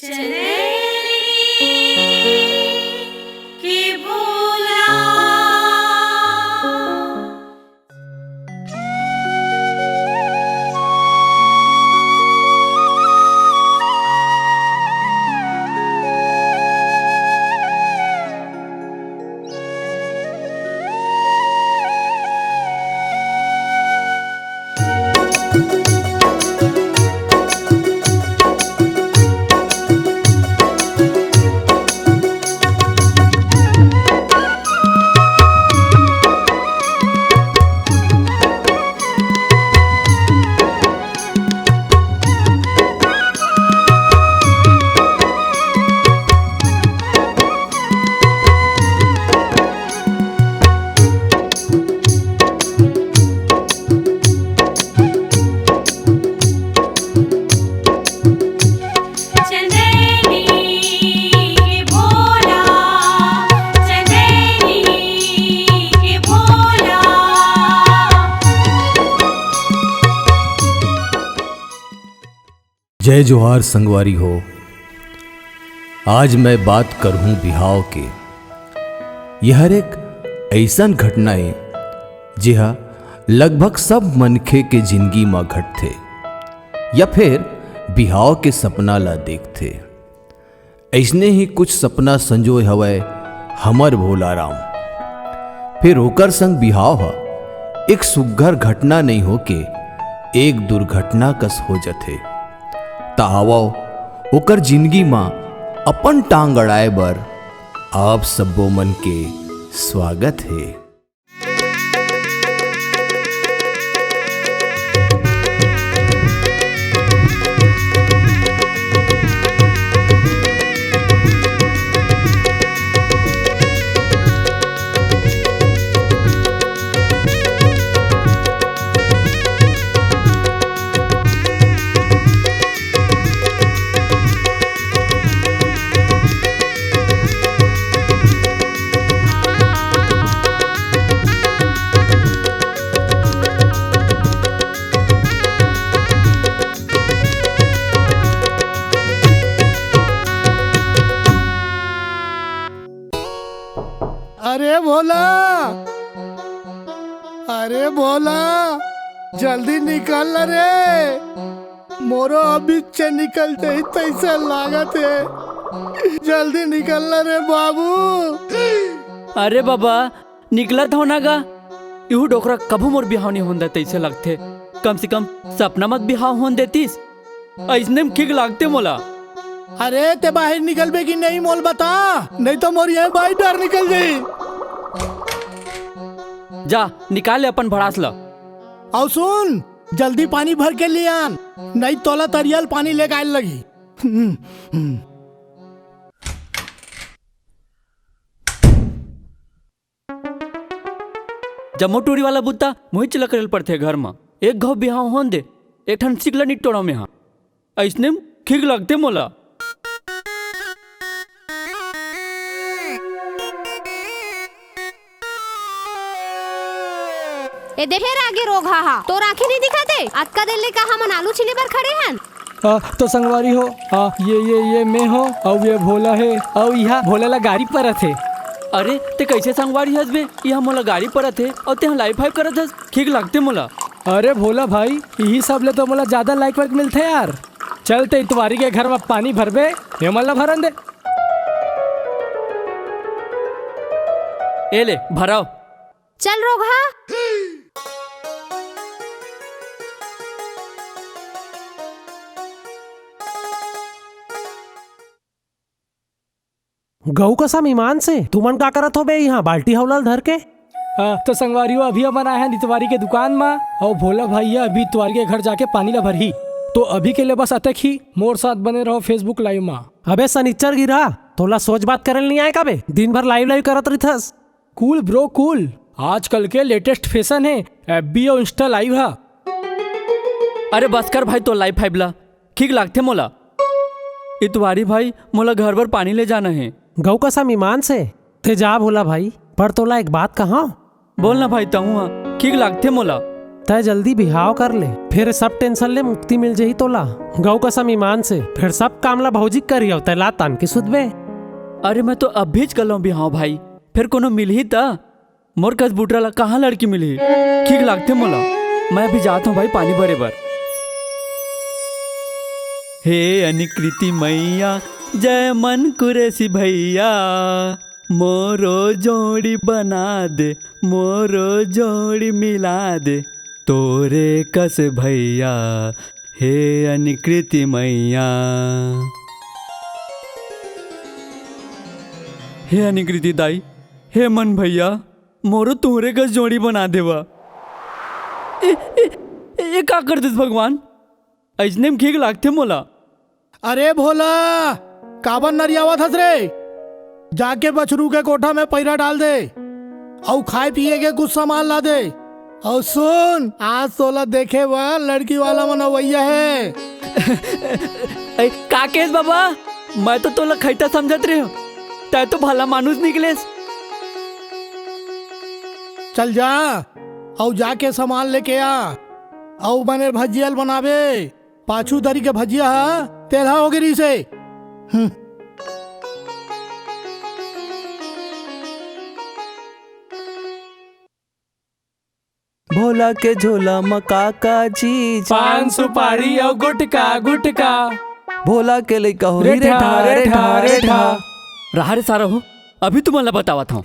कि भूला। जय जोहार संगवारी हो। आज मैं बात करूं बिहाव के। यह एक ऐसन घटना है जिहा लगभग सब मनखे के जिंदगी में घटते या फिर बिहाव के सपना ला देखते। ऐसने ही कुछ सपना संजोय हवय हमर भोलाराम। फिर ओकर संग बिहाव हा एक सुग्घर घटना नहीं हो के एक दुर्घटना कस हो जथे। तावो ओकर जिंदगी मां अपन टांग अड़ाए बर आप सबो मन के स्वागत है। अरे भोला, अरे भोला, जल्दी निकल रे। मोरो अभी से निकलते ही पैसा लागत है। जल्दी निकल रे बाबू। अरे बाबा निकलत हो ना गा। यू डोकरा कभू मोर बिहाव नहीं होंदा तैसे लगते। कम से कम सपना मत बिहाव होन देतीस। ऐसने में ठीक लागते मोला। अरे ते बाहर निकलबे की नहीं मोल बता, नहीं तो मोर यही बाहर डर निकल जाई। जा निकाल ले अपन भड़ास ला। और सुन, जल्दी पानी भर के ले आन, नहीं तोला तरियल पानी लेके आए लगी। जमो टूरी वाला बुत्ता मुही चला करेल पड़ते घर में। एक घाव बिहाव होन दे, एक ठन सिकला निटोड़ा में। हाँ ऐसने में ठीक लगते मोला। ए देखेर आगे रोग हा तो आँखें नहीं दिखाते। अक्का दिल का हम आलू छिले पर खड़े हैं। तो संगवारी हो, ये मैं हो और ये भोला है और यहाँ भोला ला गाड़ी पर थे। अरे ते कैसे संगवारी हस बे? यहाँ मोला गाड़ी पर थे और ते लाइफ फाइव करत हस। ठीक लगते मोला। अरे भोला भाई, यही सब ले तो मोला ज्यादा लाइक वर्क मिलते यार। चलते इतवारी के घर में पानी भरबे, ये मला भरन दे। ए ले भराओ। चल रोगा। गऊ कसम ईमान से तुमन का करत हो बे यहाँ बाल्टी हवलाल धर के। तो संगवारी हो अभी अपन आए हैं इतवारी के दुकान में और भोला भाई अभी इतवारी के घर जाके पानी ला भरी। तो अभी के लिए बस अतक ही मोर साथ बने रहो फेसबुक लाइव में। अबे सनिच्चर गिरा तोला सोच बात करल नहीं आए का बे? दिन भर लाइव करत रहिथस। कूल ब्रो कूल, आजकल के लेटेस्ट फैशन है एफबी और इंस्टा लाइव है। अरे बस कर भाई, तो लाइव फाइव ला ठीक लगते मोला। इतवारी भाई मोला घर भर पानी ले जाना है। गऊ कसम ईमान से ते जा भोला भाई, पर तोला एक बात कहा। बोलना भाई तहु ठीक लगते मोला। तय जल्दी बिहाव कर ले, फिर सब टेंशन ले मुक्ति मिल जाही तोला। गौ कसम ईमान से, फिर सब कामला भौजी करियो तय ला तान के सुधबे। अरे मैं तो अब भी कल बिहाव भाई, फिर कोनो मिलही ता मोर कस बुटरा ला कहाँ लड़की मिली, ठीक लागते मोला। मैं अभी जाता हूँ भाई पानी भरे बर। हे अनिकृति मैया जय मन कुरेसी भैया, मोरो जोड़ी बना दे, मोरो जोड़ी मिला दे, तोरे कस भैया हे अनिकृति मैया। हे अनिकृति दाई, हे मन भैया, मोरो तोरे कस जोड़ी बना देवा। ए का कर दिस भगवान, ऐसने में ठीक लागते मोला। अरे भोला, काबर नरियावत हस रे? जाके बछरू के कोठा में पैरा डाल दे और खाए पिए के कुछ सामान ला दे। और सुन, आज सोलह देखे वह लड़की वाला मनवैया है। का केस बाबा, मैं तो तोला खैता समझत रही हूँ, तै तो भला मानुस निकलेस। चल जा और जाके सामान लेके आ और बने भजियल बनावे। पाछू दरी के भजिया तेलहा हो गिरी से। भोला के झोला मका का चीज, पान सुपारी और गुटका गुटका, भोला के लइका हो रे ठा रे ठा रे ठा। रहा रे सारा हो, अभी तुम्हाला बतावा था।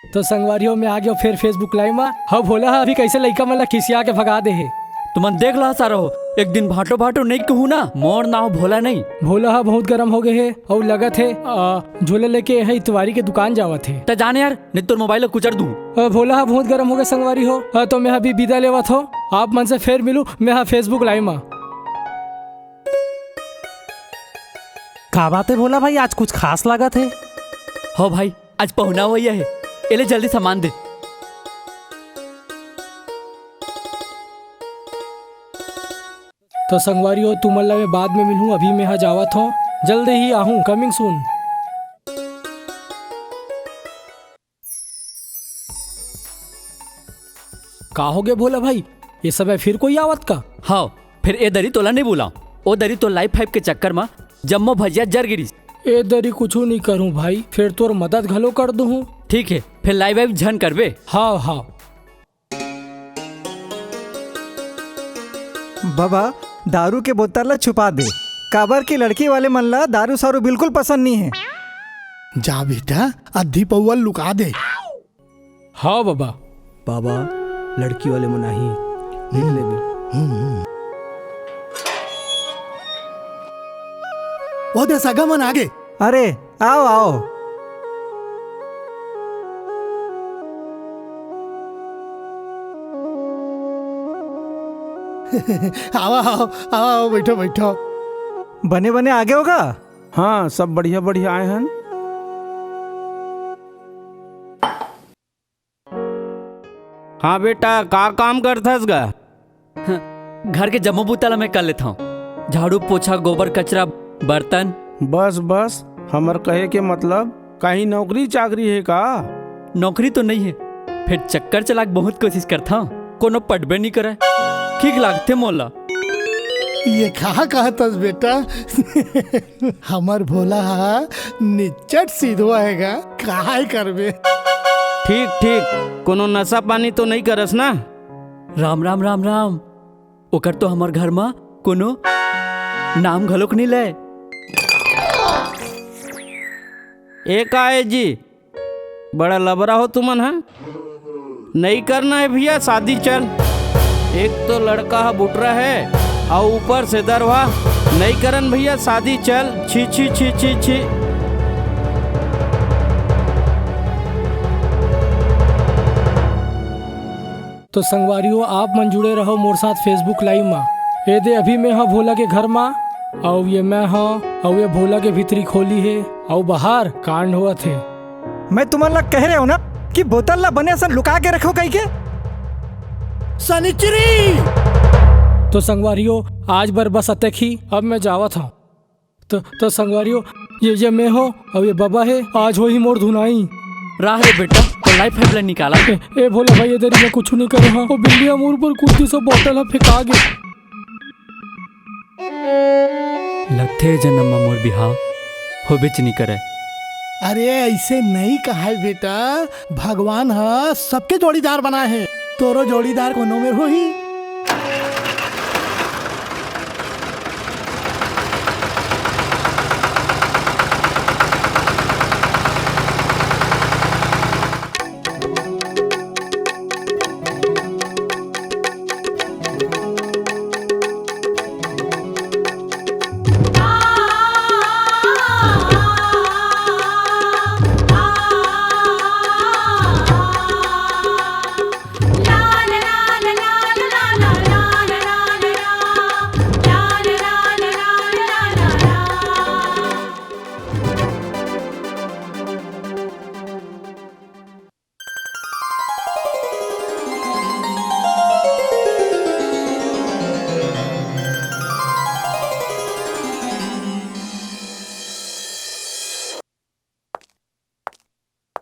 तो संगवारियों में आ गया फिर फेसबुक लाइव में। हाँ भोला, अभी कैसे लइका मला खिसिया के भगा दे है। तुमन देख ला सारा हो, एक दिन भाटो भाटो नहीं कहूँ ना, मोर नाव भोला नहीं। भोला हा बहुत गर्म हो गए है और लगत है झोले लेके है इतवारी के दुकान जावत है। तो जाने यार, नहीं तो मोबाइल कुचर दूं। भोला हा बहुत गर्म हो गए संगवारी हो। तो मैं अभी विदा लेवत हो, आप मन से फिर मिलूं मैं हाँ फेसबुक लाइव में। का बात है भोला भाई, आज कुछ खास लागत है? हो भाई, आज पहुना हुआ है, एले जल्दी सामान दे। तो संगवारी हो, तुम अल्लाह में बाद में मिलूं, अभी मैं यहाँ जावत हूँ, जल्दी ही आहूँ, कमिंग सून। का हो गए भोला भाई, ये सब है फिर कोई आवत का? हाँ, फिर ए दरी तोला नहीं बोला, ओ दरी तो लाइफ फाइव के चक्कर में जम्मो भजिया जर गिरी। ए दरी कुछ नहीं करूँ भाई, फिर तोर मदद घलो कर दूँ। ठीक है, फिर लाइव वाइव झन करबे। हाँ हाँ बाबा, दारू के बोतल ला छुपा दे, काबर की लड़की वाले मन ला दारू सारू बिल्कुल पसंद नहीं है। जा बेटा, अद्धी पौवल लुका दे। हाँ बाबा। बाबा, लड़की वाले मनाही देख ले बे। वो दे सगा मन आगे। अरे आओ आओ। आओ आओ आओ, बैठो बैठो। बने बने आगे होगा। हाँ, सब बढ़िया बढ़िया आए हैं। हाँ बेटा, का काम करथस गा? घर के जम्मो बुतला मैं कर लेता हूँ, झाड़ू पोछा गोबर कचरा बर्तन। बस बस, हमर कहे के मतलब कहीं नौकरी चाकरी है का? नौकरी तो नहीं है, फिर चक्कर चला के बहुत कोशिश करता हूँ, कोनो पटबे नहीं करे, ठीक लागते मोला। ये कहा कहतस बेटा? हमर भोला निच्चट सीधवा हैगा, काहे करबे। ठीक ठीक, कोनो नशा पानी तो नहीं करस ना? राम राम राम राम, ओकर तो हमार घर में कोनो नाम घलोक नहीं ले। एक आए जी, बड़ा लबरा हो तुमन है। नहीं करना है भैया शादी, चल। एक तो लड़का है बुटरा है और ऊपर से दरवा, नहीं करन भैया शादी, चल। छी छी छी छी छी। तो संगवारियों, आप मन जुड़े रहो मोर साथ फेसबुक लाइव में। ये दे अभी मैं हाँ भोला के घर में, और ये मैं हाँ, और ये भोला के भीतरी खोली है, और बाहर कांड हुआ थे। मैं तुम्हारे ला कह रहे हो ना कि बोतल ला बने सन लुका के रखो कहीं के। सनिचरी। तो संगवारियों, आज बर बस अतक ही, अब मैं जावत हूँ। तो संगवारियों ये मैं हो और ये बाबा है। आज हो ही मोर धुनाई। राह रे बेटा तो लाइफ फाइव निकाला। ए भोला भाई इधर मैं कुछ नहीं कर रहा। वो बिल्लियां मोर पर कूद सब बोतल फेंका गे। लगते जन्म में मोर बिहाव हो बेच नहीं करे। अरे ऐसे नहीं कहा है बेटा, भगवान है सबके जोड़ीदार बना है। तोरो जोड़ीदार कोनो में हो ही।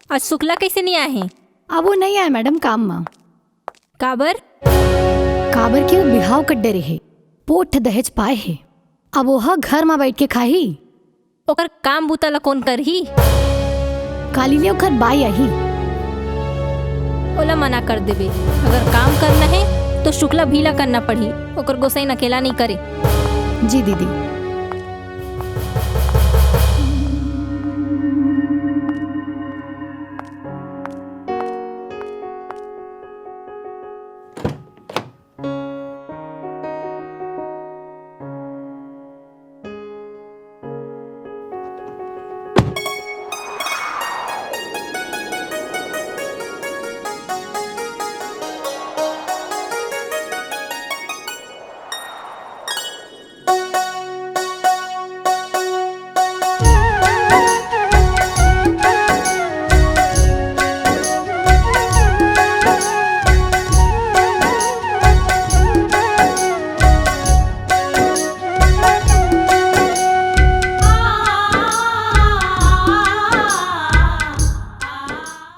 आज शुक्ला कैसे नहीं आए हैं? अब वो नहीं आए मैडम काम में। काबर के वो बिहाव कड्डे रहे, पोठ दहेज पाए है। अब वो घर में बैठ के खाही। ओकर काम बूता ला कौन करही? काली ले ओकर बाई आई। ओला मना कर देबे। अगर काम करना है तो शुक्ला भीला करना पड़ी। ओकर गोसाइन अकेला नहीं करे। जी दीदी।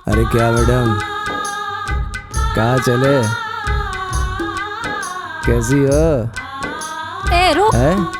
अरे क्या मैडम, कहाँ चले? कैसी हो? ए रुक। है?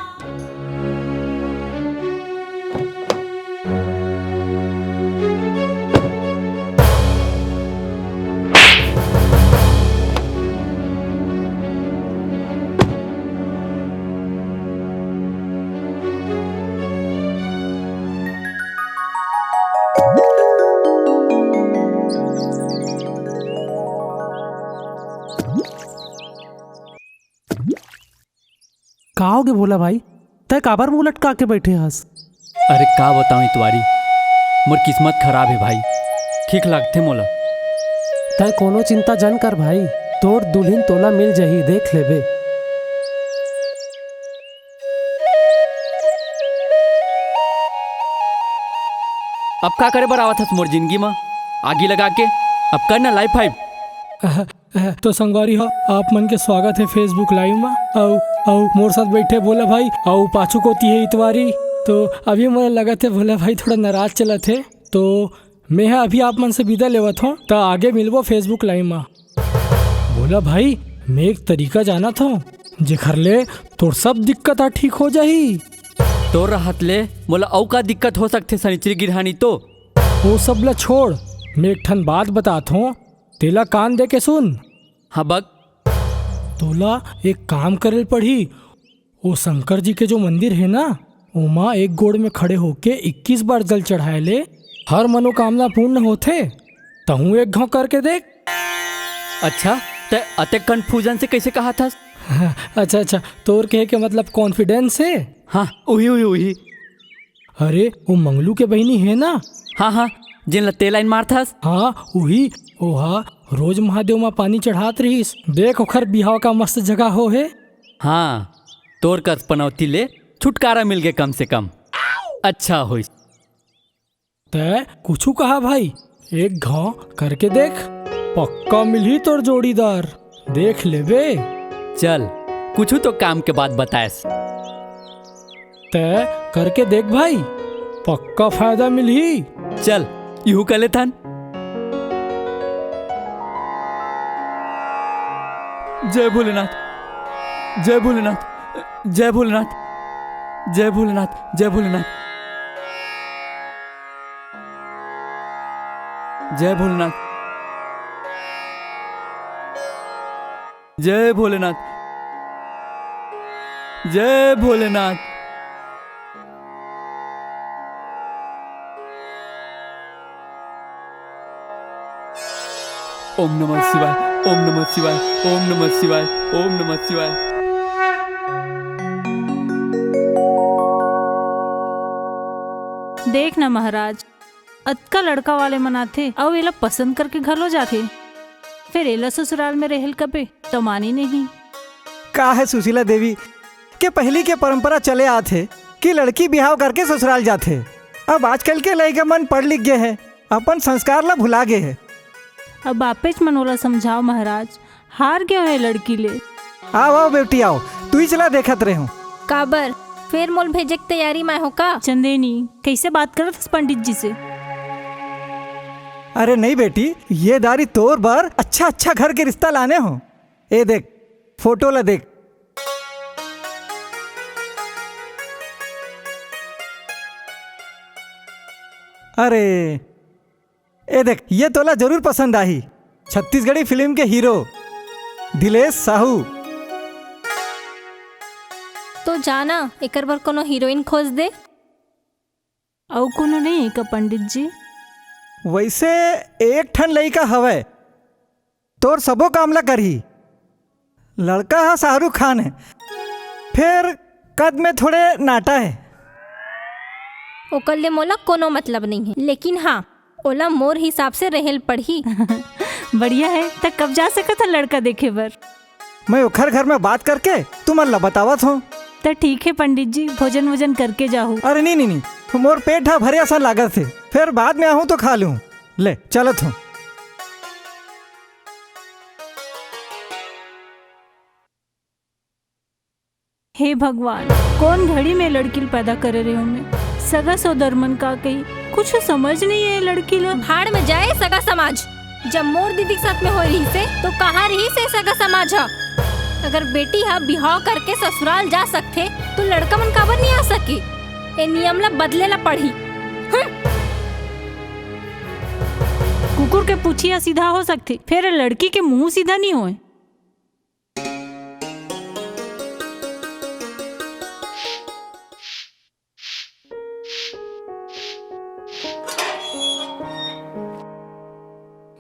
कहा होगे भोला भाई, तय काबर मुंह लटका के बैठे हंस? अरे का बताऊं तुम्हारी, मोर किस्मत खराब है भाई। ठीक लागते मोला। तय कोनो चिंता जन कर भाई, तोर दुल्हन तोला मिल जही, देख लेबे। अब का करे बर आवत हस मोर जिंदगी में आगी लगा के? अब करना लाइफ फाइव। तो संगवारी हो आप मन के स्वागत है फेसबुक लाइव में। और मोर साथ बैठे भोला भाई और पाछू कोती है इतवारी। तो अभी मुझे लगा थे भोला भाई थोड़ा नाराज चला थे, तो मैं अभी आप मन से विदा लेवत हूँ। तो आगे मिलबो फेसबुक लाइव में। भोला भाई मैं एक तरीका जाना था जेखर ले तोर सब दिक्कत ठीक हो जाही। तो राहत ले बोला औ का दिक्कत हो सकते सनिचरी गिरहानी? तो वो सब ला छोड़, मैं एक ठन बात बताता हूँ, तेला कान दे के सुन। हाँ बग। तोला एक काम करे पड़ी। वो शंकर जी के जो मंदिर है ना, ओमा एक गोड़ में खड़े होके 21 बार जल चढ़ाए ले, हर मनोकामना पूर्ण होते। तहु एक घाव करके देख। अच्छा ते अते कंफ्यूजन से कैसे कहा था? अच्छा तोर कहे के मतलब कॉन्फिडेंस है? हाँ उही। अरे वो मंगलू के बहनी है ना? हाँ जिन लते लाइन मारथस। हाँ वही। ओहा रोज महादेव में पानी चढ़ात रहीस। देख ओखर बिहाव का मस्त जगह हो है। हाँ तोर कर पनौती ले छुटकारा मिल गए कम से कम। अच्छा हो तय कुछ कहा भाई, एक घाव करके देख, पक्का मिली तोर जोड़ीदार। देख लेबे। चल कुछ तो काम के बाद बताएस। तय करके देख भाई, पक्का फायदा मिली। चल यूं कर ले थान। जय भोलेनाथ, जय भोलेनाथ, जय भोलेनाथ, जय भोलेनाथ, जय भोलेनाथ, जय भोलेनाथ, जय भोलेनाथ, जय भोलेनाथ। ओम नमः शिवाय, ओम नमः शिवाय, ओम नमः शिवाय, ओम नमः शिवाय। देख ना महाराज, अतका लड़का वाले मनाथे और एला पसंद करके घर लो जाथे, फिर एला ससुराल में रहल कबे तो मानी नहीं। का है सुशीला देवी के पहली के परंपरा चले आते कि लड़की बिहाव करके ससुराल जाते। अब आजकल के लड़के मन पढ़ लिख गए हैं, अपन संस्कार ला भुला गए हैं। अब बापेच मनोला समझाओ महाराज, हार गयो है लड़की ले। आओ आओ बेटी आओ, तू ही चला देखत रहे हूँ। काबर फिर मोल भेजे की तैयारी में हो का? चंदेनी कैसे बात करत हस पंडित जी से? अरे नहीं बेटी, ये दारी तोर बार अच्छा अच्छा घर के रिश्ता लाने हो। ए देख फोटो ला देख। अरे ए देख, ये तोला जरूर पसंद आई। छत्तीसगढ़ी फिल्म के हीरो दिलेश साहू। तो जाना एकर बर कोनो हीरोइन खोज दे। और कोनो नहीं है का पंडित जी? वैसे एक ठन लड़का हवे, तोर सबो कामला करही। लड़का है शाहरुख खान है, फिर कद में थोड़े नाटा है। ओकर ले मोला कोनो मतलब नहीं है, लेकिन हाँ ओला मोर हिसाब से रहेल पढ़ी। बढ़िया है, तक कब जा सकता लड़का देखे बर? मैं ओखर घर में बात करके तुमन ला बतावत हूँ। तो ठीक है पंडित जी, भोजन वोजन करके जाओ। अरे नहीं नहीं नहीं, मोर पेट है भरे सा लागत है, फिर बाद में आहूँ तो खा लूँ। ले चलत हूँ। हे भगवान, कौन घड़ी में लड़की पैदा करे रहे हो मैं? सगा सौदरमन का कही कुछ समझ नहीं है लड़की लो। भाड़ में जाए सगा समाज। जब मोर दीदी के साथ में हो रही से तो कहाँ रही से सगा समाज है? अगर बेटी हा बिहाव करके ससुराल जा सकते तो लड़का मन काबर नहीं आ सके? ए नियम ला बदले ला पड़ी। कुकुर के पूछिया सीधा हो सकती, फिर लड़की के मुंह सीधा नहीं होए।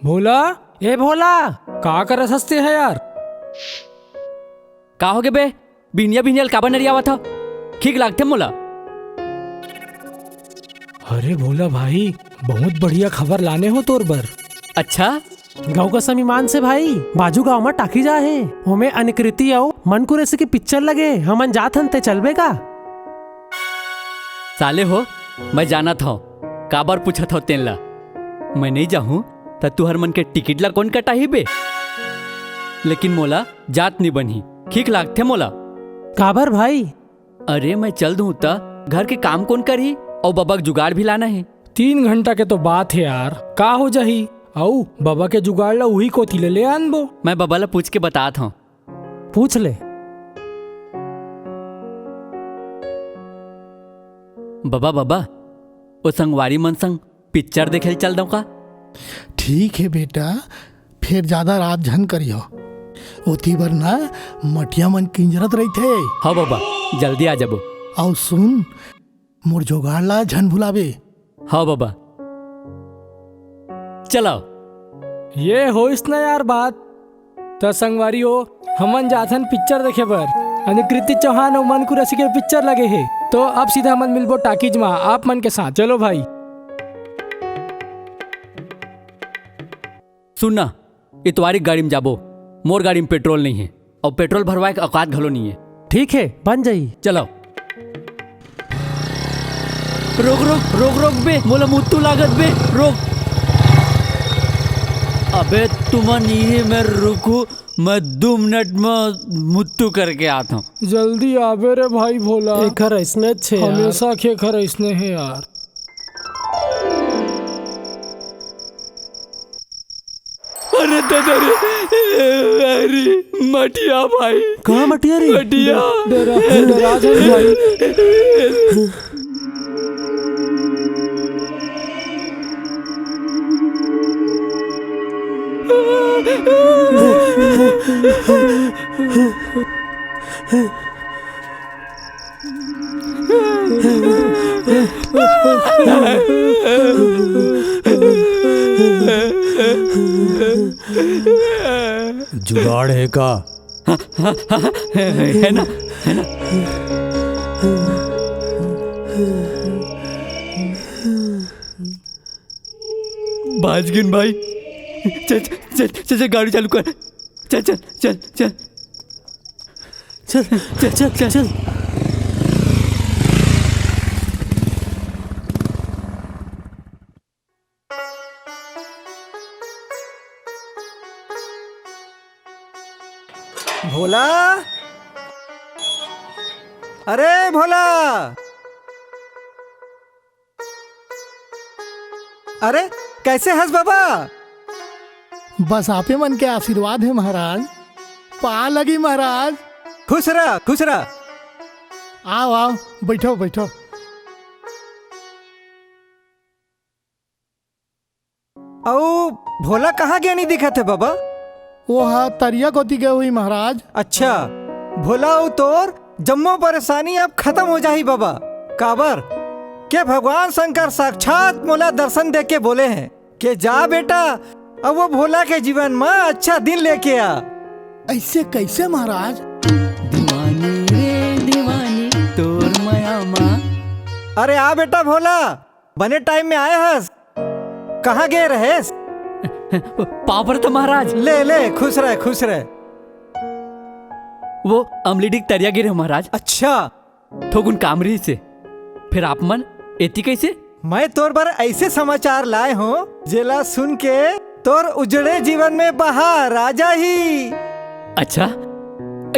भोला, ए भोला, का कर हंसते है यार? का हो गए बे? बिनिया बिनियल काबर नरियावा था? ठीक लागते मोला। अरे भोला भाई, बहुत बढ़िया खबर लाने हो तोर बर। अच्छा, गाँव का समीमान से भाई बाजू गाँव में टाकी जा है, हमें अनकृति आओ मन को रेसे की पिक्चर लगे, हमन जात हन ते चलबे का? साले हो, मैं जाना था काबर पूछा था तेन ला। मैं नहीं जाऊँ तो तू हर मन के टिकट ला कौन कटा ही बे? लेकिन मोला जात नहीं बनी, ठीक लागते मोला। काबर भाई? अरे मैं चल दूँ ता घर के काम कौन करी और बाबा का जुगाड़ भी लाना है। 3 घंटा के तो बात है यार, का हो जाही? औ बाबा के जुगाड़ ला वही को ले आनबो। मैं बाबा ला पूछ के बता था। पूछ ले। बाबा बाबा, वो संगवारी मन संग पिक्चर देखे चल दो का? ठीक है बेटा, फिर ज्यादा रात झन करियो। ओती बर ना मटिया मन किंजरत रही थे। हाँ बाबा, जल्दी आ जाबो। और सुन, मोर जोगाड़ ला झन भुलावे। हाँ बाबा, चलो। ये हो इस ना यार बात। तो संगवारी हो, हमन जाथन पिक्चर देखे बर। अनुकृति चौहान और मन कुरसी के पिक्चर लगे है, तो अब सीधा मन मिलबो टाकीज में आप मन के साथ। चलो भाई। सुनना, इतवारी गाड़ी में जाबो, मोर गाड़ी में पेट्रोल नहीं है और पेट्रोल भरवाए के औकात घलो नहीं है। ठीक है, बन जाई। चलो। रोक रोक रोक रोक बे, मोला मुत्तू लागत बे, रोक। अबे तुमन यही में रुकू, मैं 2 मिनट में मुत्तू करके आता हूँ। जल्दी आबे रे भाई भोला। एकर ऐसने छे यार। हमेशा खेखर ऐसने है यार। अरे दादा रे, अरे मटिया भाई। कहाँ मटिया रे? मटिया डरा जा भाई। जुगाड़ है का? है ना, है ना। बाजगिन भाई, चल चल चल चल गाड़ी चालू कर। चल चल चल चल चल चल चल चल चल। भोला, अरे भोला, अरे कैसे हंस बाबा? बस आपे मन के आशीर्वाद है महाराज। पा लगी महाराज। खुश रह, खुश रह। आओ आओ, बैठो बैठो। औ भोला कहाँ गया नहीं दिखा थे बाबा? वो हाँ तरिया कोती गए हुई महाराज। अच्छा, भोला औ तोर जम्मो परेशानी अब खत्म हो जाही बाबा। काबर के भगवान शंकर साक्षात मोला दर्शन दे के बोले हैं कि जा बेटा, अब वो भोला के जीवन में अच्छा दिन लेके आ। ऐसे कैसे महाराज? दीवानी रे दीवानी तोर माया माँ। अरे आ बेटा भोला, बने टाइम में आए हस। कहाँ गए रहेस? पावर तो महाराज। ले ले, खुश रह खुश रह। वो अमलीडिक तरिया गिरे महाराज। अच्छा, थोगुन कामरी से। फिर आप मन एती कैसे? मैं तोर पर ऐसे समाचार लाए हूँ जेला सुन के तोर उजड़े जीवन में बहार आ जाही। अच्छा,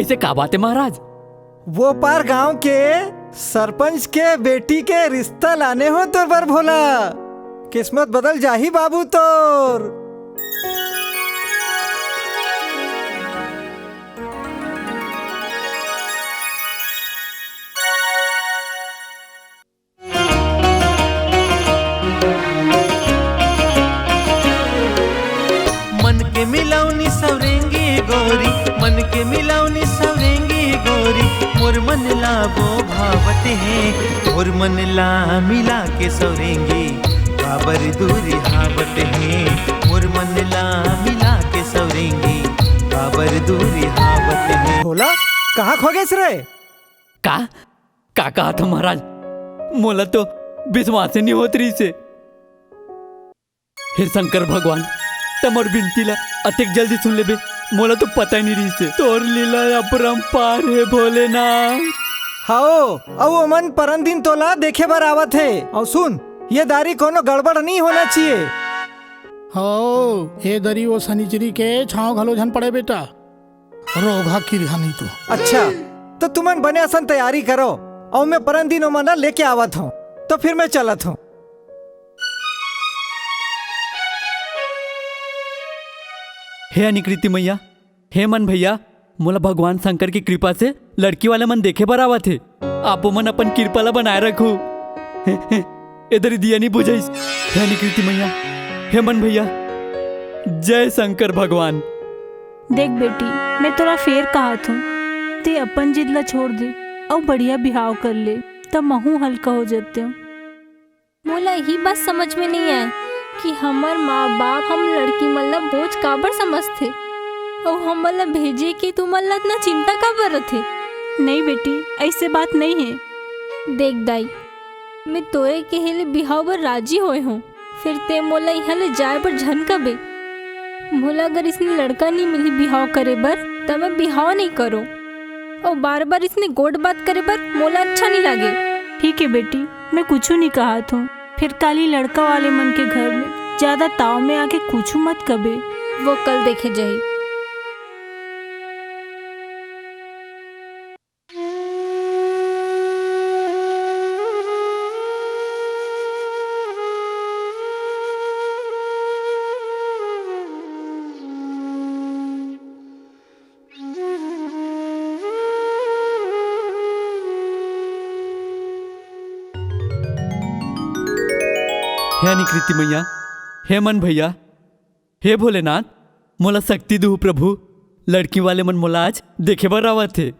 ऐसे का बात है महाराज? वो पार गांव के सरपंच के बेटी के रिश्ता लाने हो तोर पर भोला। किस्मत बदल जाही बाबू तोर। मन के मिलौनी सवरेंगी गोरी, मन के मिलौनी सवरेंगी गोरी, मोर मन ला वो भावत है, मोर मन ला मिला के सवरेंगी, काबर दूरी हावत है, मोर मन ला मिला के सवरेंगी, काबर दूरी हावत है। भोला कहाँ खो गए रे? का कहा था महाराज? मोला तो विश्वास नहीं होत रही से। हे शंकर भगवान, तमोर बिनती ला अतिक जल्दी सुन लेबे। मोला तो पता ही नहीं रही से। तोर लीला अपरंपार है भोलेनाथ। हाओ, अब अमन परन दिन तोला देखे बार आवत है। और सुन, ये दारी कोनो गड़बड़ नहीं होना चाहिए। हो, ये दरी वो शनिचरी के छाँव घलो झन पड़े बेटा। रोगा की रिहा नहीं तो। अच्छा, तो तुमन बने असन तैयारी करो और मैं परन दिन ओमन लेके आवत हूँ। तो फिर मैं चलत हूँ। हे अनिकृति मैया, हे मन भैया, मोला भगवान शंकर की कृपा से लड़की वाला मन देखे बर आवा थे। आप मन अपन कृपा ला बनाए रखो। इधर दिया नहीं बुझाइस। हे अनिकृति मैया, हे मन भैया, जय शंकर भगवान। देख बेटी, मैं तोरा फेर कहा था, ते अपन जिद ला छोड़ दे और बढ़िया बिहाव कर ले, तब महू हल्का हो जाते हो। मोला यही बात समझ में नहीं आया कि हमार माँ बाप हम लड़की मन ला बोझ काबर समझते और हम ला भेजे कि तुम ला इतना चिंता काबर रथे। नहीं बेटी, ऐसे बात नहीं है। देख दाई, मैं तोरे के हेले बिहाव बर राजी होए हूँ, फिर ते मोला यहाँ ले जाए बर झन कबे। मोला अगर इसने लड़का नहीं मिली बिहाव करे बर तब मैं बिहाव नहीं करो, और बार बार इसने गोड बात करे बर मोला अच्छा नहीं लगे। ठीक है बेटी, मैं कुछ नहीं कहा था। फिर काली लड़का वाले मन के घर में ज्यादा ताव में आके कुछ मत कबे, वो कल देखे जाई। हे निकृति मैया, हे मन भैया, हे भोलेनाथ, मोला शक्ति दू प्रभु। लड़की वाले मन मोला आज देखे बर आवत थे।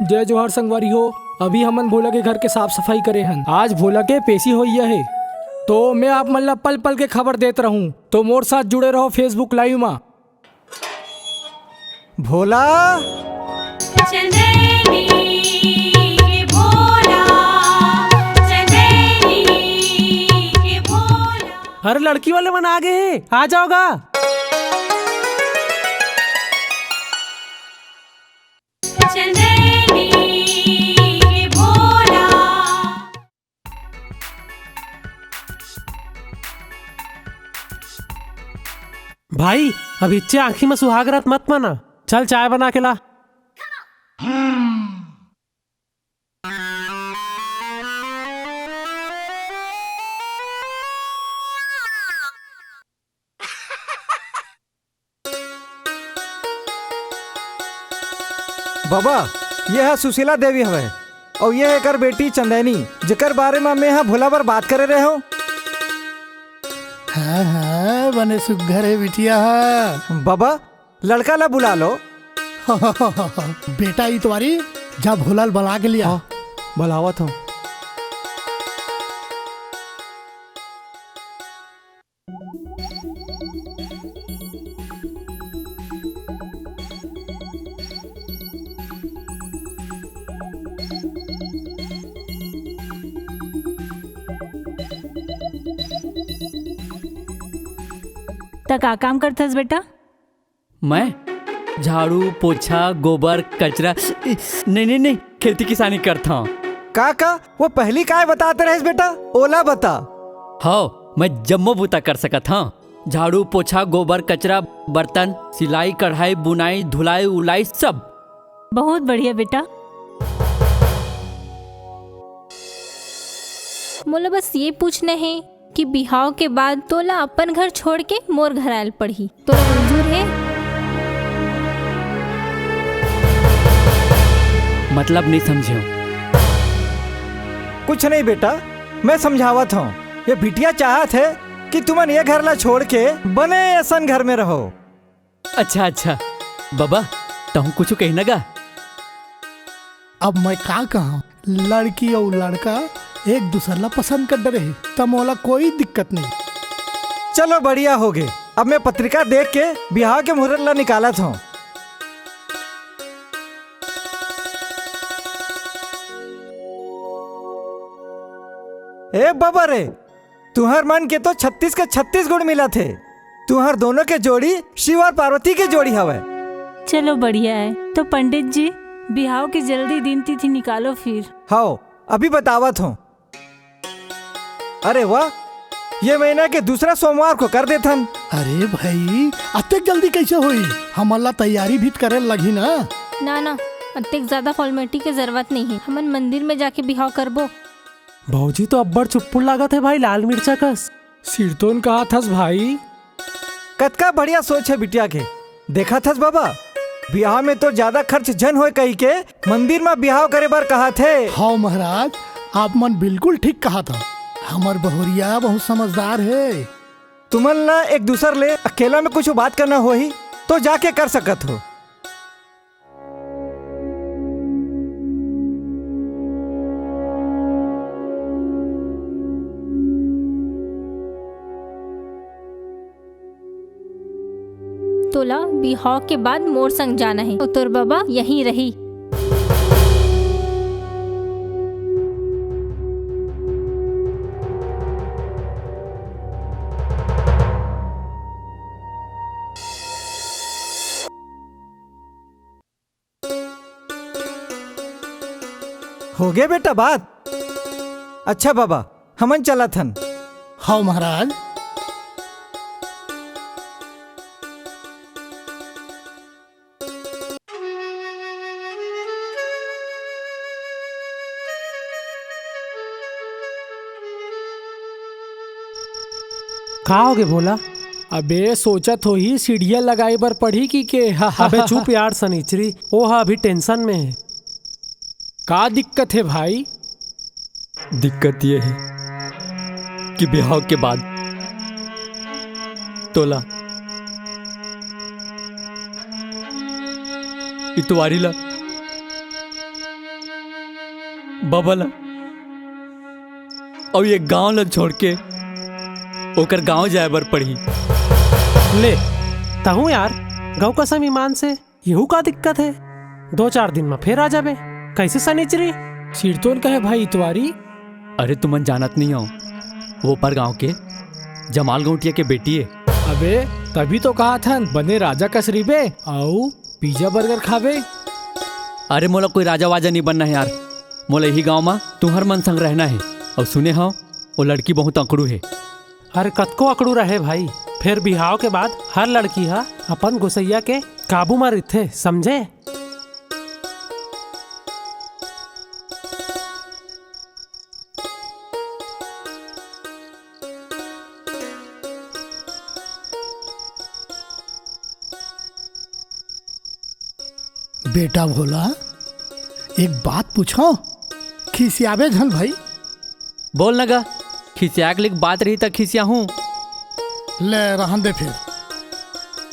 जय जोहार संगवारी हो। अभी हमन भोला के घर के साफ सफाई करे हन। आज भोला के पेशी होइया है, तो मैं आप मन ला पल पल के खबर देत रहूं। तो मोर साथ जुड़े रहो फेसबुक लाइव में। भोला अरे लड़की वाले मन आ गए हैं, आ जाओगा। भाई अब इच्छे आंखी में सुहाग रात मत माना, चल चाय बना के ला। बाबा ये है सुशीला देवी हवे और ये एकर बेटी चंदैनी, जेकर बारे में मैं यहाँ भोला बार बात करे रहे हो। हाँ हाँ बने सुघर है बिटिया। बाबा लड़का ला बुला लो। बेटा इतवारी जा भोलाल बना के लिया। बुलावत हूँ। त का काम करथस बेटा? मैं झाड़ू पोछा गोबर कचरा नहीं खेती किसानी करता हूँ। का वो पहली काय बताते रहे बेटा, ओला बता। हाँ मैं जम्मो बूता कर सकत हाँ। झाड़ू पोछा गोबर कचरा बर्तन सिलाई कढ़ाई बुनाई धुलाई उलाई सब। बहुत बढ़िया बेटा। मोला बस ये पूछना है कि बिहाव के बाद तोला अपन घर छोड़ के मोर घर आयल पढ़ी, तोला मंजूर है? मतलब नहीं समझे। कुछ नहीं बेटा, मैं समझावत हूँ। ये बिटिया चाहत है कि तुमन ये घर ला छोड़ के बने ऐसन घर में रहो। अच्छा अच्छा बाबा तुम कुछ कहना गा। अब मैं का कहा, लड़की और लड़का एक दूसरे ला पसंद कर रहे तब मोला कोई दिक्कत नहीं। चलो बढ़िया हो गए। अब मैं पत्रिका देख के बिहार के मुहूर्त ला निकालत हूँ। ए बाबा रे, तुम्हार मन के तो 36 के 36 गुण मिला थे। तुम्हार दोनों के जोड़ी शिव और पार्वती की जोड़ी हवे। चलो बढ़िया है। तो पंडित जी बिहाव की जल्दी दिन तिथि निकालो फिर। हाँ अभी बतावत हूँ। अरे वाह, ये महीना के दूसरा सोमवार को कर देथन। अरे भाई अतक जल्दी कैसे हुई? हमारा तैयारी भी करे लगी ना। ना अत्यंत ज्यादा फॉर्मेलिटी के जरूरत नहीं है। हमन मंदिर में जाके बिहाव करबो। भौजी तो अब्बड़ चुप्पुर लागत है भाई, लाल मिर्चा कस। सिरतोन कहा थस भाई। कतका बढ़िया सोच है बिटिया के। देखा थस बाबा, ब्याह में तो ज्यादा खर्च जन होए कही के मंदिर में ब्याह करे बार कहा थे। हाँ महाराज, आप मन बिल्कुल ठीक कहा था। हमार बहुरिया बहुत समझदार है। तुमन ना एक दूसर ले अकेला में कुछ बात करना हो ही तो जाके कर सकत हो। तोला बिहाव के बाद मोर संग जाना है और तोर बाबा यहीं रही। हो गया बेटा बात। अच्छा बाबा हमन चला थन। हाँ महाराज। कहा होगे भोला? अबे सोचत हो ही सीढ़िया लगाए बर पड़ी की अबे चुप यार सनीचरी, ओ हा अभी टेंशन में है। का दिक्कत है भाई? दिक्कत ये है कि बिहाव के बाद तोला इतवारी ला बाबा ला और ये गांव ला छोड़ के ओकर गांव जाए बर पड़ी। ले ताहू यार गाँव का सम ईमान से यहू का दिक्कत है। 2-4 दिन में फिर आ जाबे। कैसे सनीचरी? सिरतोन का है भाई इतवारी? अरे तुमन जानत नहीं हो, वो पर गांव के जमाल गौटिया के बेटी है। अबे तभी तो कहा था बने राजा कसरीबे आओ पिज्जा बर्गर खावे। अरे मोला कोई राजा वाजा नहीं बनना है यार, मोला यही गांव में तुम्हार मन संग रहना है। और सुने हो वो लड़की बहुत अकड़ू है। अरे कतको अकड़ू रहे भाई, फिर बिहाव के बाद हर लड़की हा अपन गुसैया के काबू में रहते, समझे? बेटा भोला एक बात पूछो, खिसियाबे झन भाई? बोल नगा, खिसिया के लिख बात रही तक खिसिया हूँ। ले रहन दे फिर।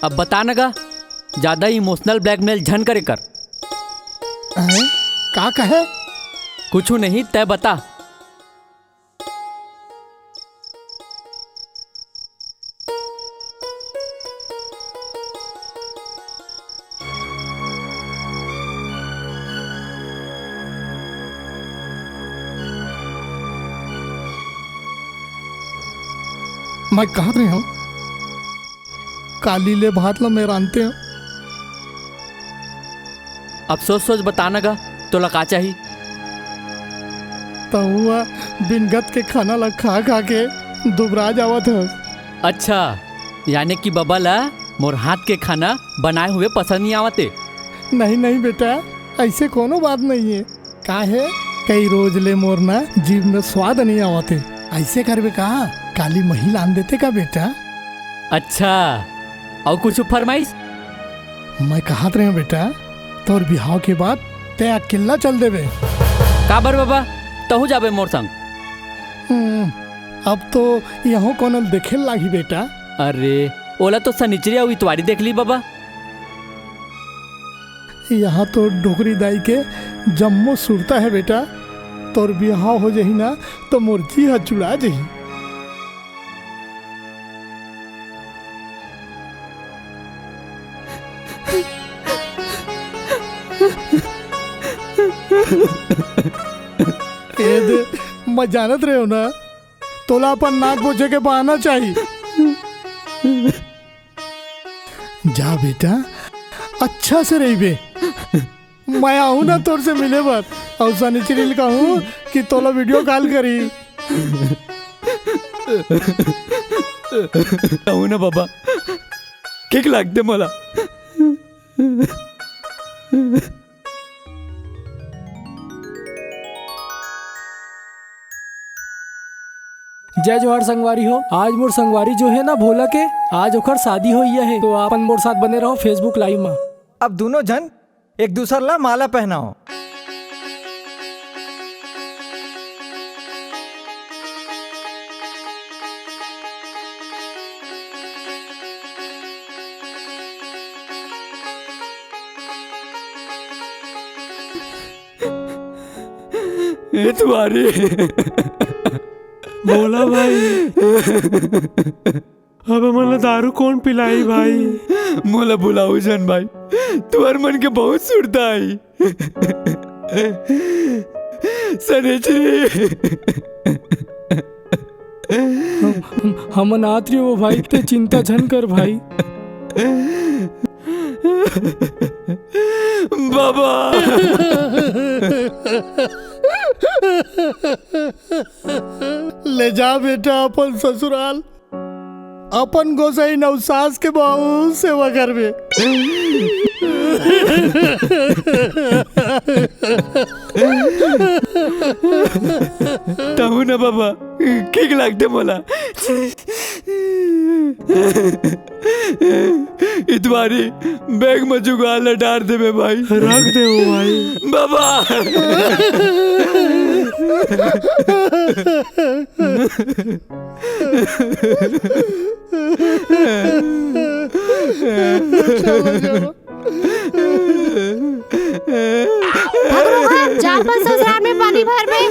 अब बता नगा, ज्यादा इमोशनल ब्लैकमेल झन करे कर। का कहे? कुछ नहीं, तय बता। मैं कहा रही हूँ काली ले भात लो मेरा अंते हैं। अब सोच सोच बताना का तो लगा चाहिए। तो हुआ बिनगत के खाना लग खा खा के दुबरा जावा था। अच्छा, यानी कि बबा ला मोर हाथ के खाना बनाए हुए पसंद नहीं आवते? नहीं नहीं बेटा, ऐसे कोनो बात नहीं है। का है कई रोज ले मोरना जीव में स्वाद नहीं आवते, ऐसे करवे कहा काली महिला आन देते का बेटा? अच्छा, और कुछ फरमाइश? मैं कहत रहे बेटा तोर बिहाव के बाद ते अकेला चल देवे। काबर बाबा तहु जाबे मोर संग? अब तो यहाँ कोनो देखे लागी बेटा। अरे ओला तो सनिचरी और इतवारी देख ली बाबा। यहाँ तो डोकरी दाई के जम्मो सुरता है बेटा। तोर बिहाव हो जही ना तो मोर जी हाथ चुड़ा जही। मैं जानत रहे हो ना, तोला अपन नाक पोछे के बहाना चाहिए। जा बेटा अच्छा से रही बे। मैं आऊँ ना तोर से मिले बार और सनिचरी कहूँ कि तोला वीडियो कॉल करी। आऊँ ना बाबा, किक लागते मला। जय जोहार संगवारी हो। आज मोर संगवारी जो है ना भोला के, आज ओकर शादी हो है, तो अपन मोर साथ बने रहो फेसबुक लाइव में। अब दोनों जन एक दूसर ला माला पहनाओ। तुम्हारी बोला भाई अब मन दारू कौन पिलाई भाई? मोला बुलाओ जन भाई, तुम्हार मन के बहुत सुरता आई। सनेचरी हम अनाथ हो भाई, ते चिंता झन कर भाई। बाबा ले जा बेटा अपन ससुराल, अपन गोसाई नवसास के बहुत सेवा करबे। ताहू ना बाबा, ठीक लागते मला। इतवारी बैग में जुगाड़ डाल दे में भाई, रख दे वो भाई। बाबा चार पाँच ससुराल में पानी भर में।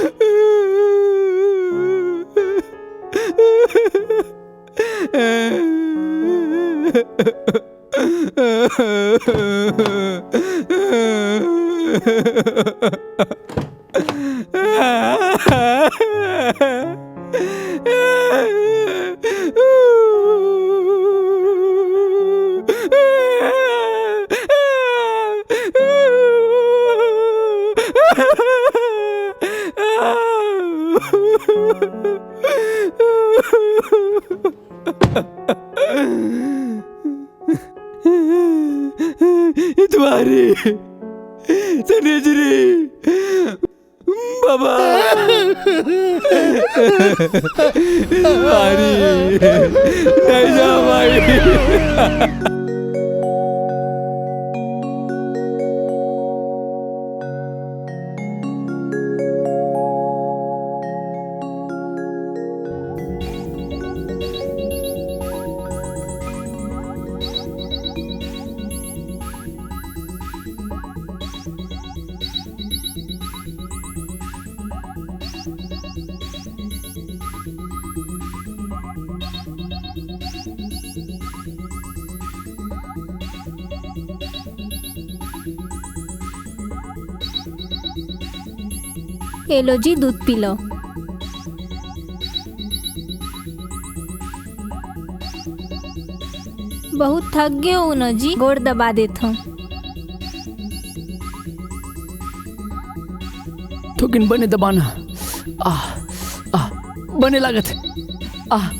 इतवारी, सनेजरी, बाबा इतवारी, नहीं जा भाई। ये लो जी, दूध पी लो। बहुत थक गए हो ना जी, गोड़ दबा देता हूँ। थोकिन बने दबाना, बने लागत,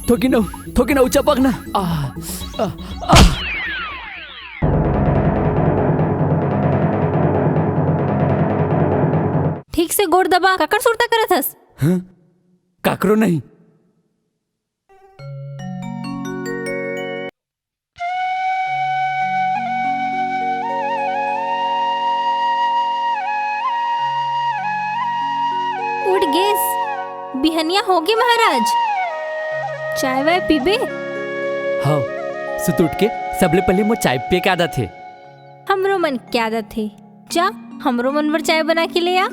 थोकिन चपकना। ठीक से गोड़ दबा, काकर सुरता करत हस? काकरो नहीं। उठ गेस, बिहनिया होगे महाराज। चाय वाय पीबे? हाँ, सुत उठ के सबले पहले मो चाय पिए के आदत है। हमरो मन की आदत है, जा हमरो मन पर चाय बना के ले आ।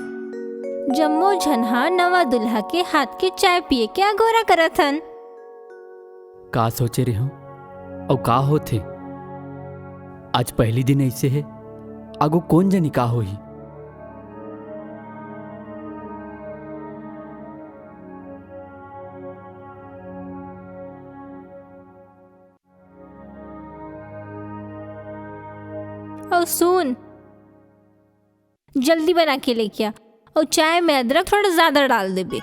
जम्मो झनहा नवा दुल्हा के हाथ के चाय पिए के अगोरा करत हन। का सोचे रहे हो और का होथे? आज पहली दिन ऐसे है, आगो कौन जनी का होही। और सुन, जल्दी बना के लेके आ, और चाय में अदरक थोड़ा ज्यादा डाल दे बे।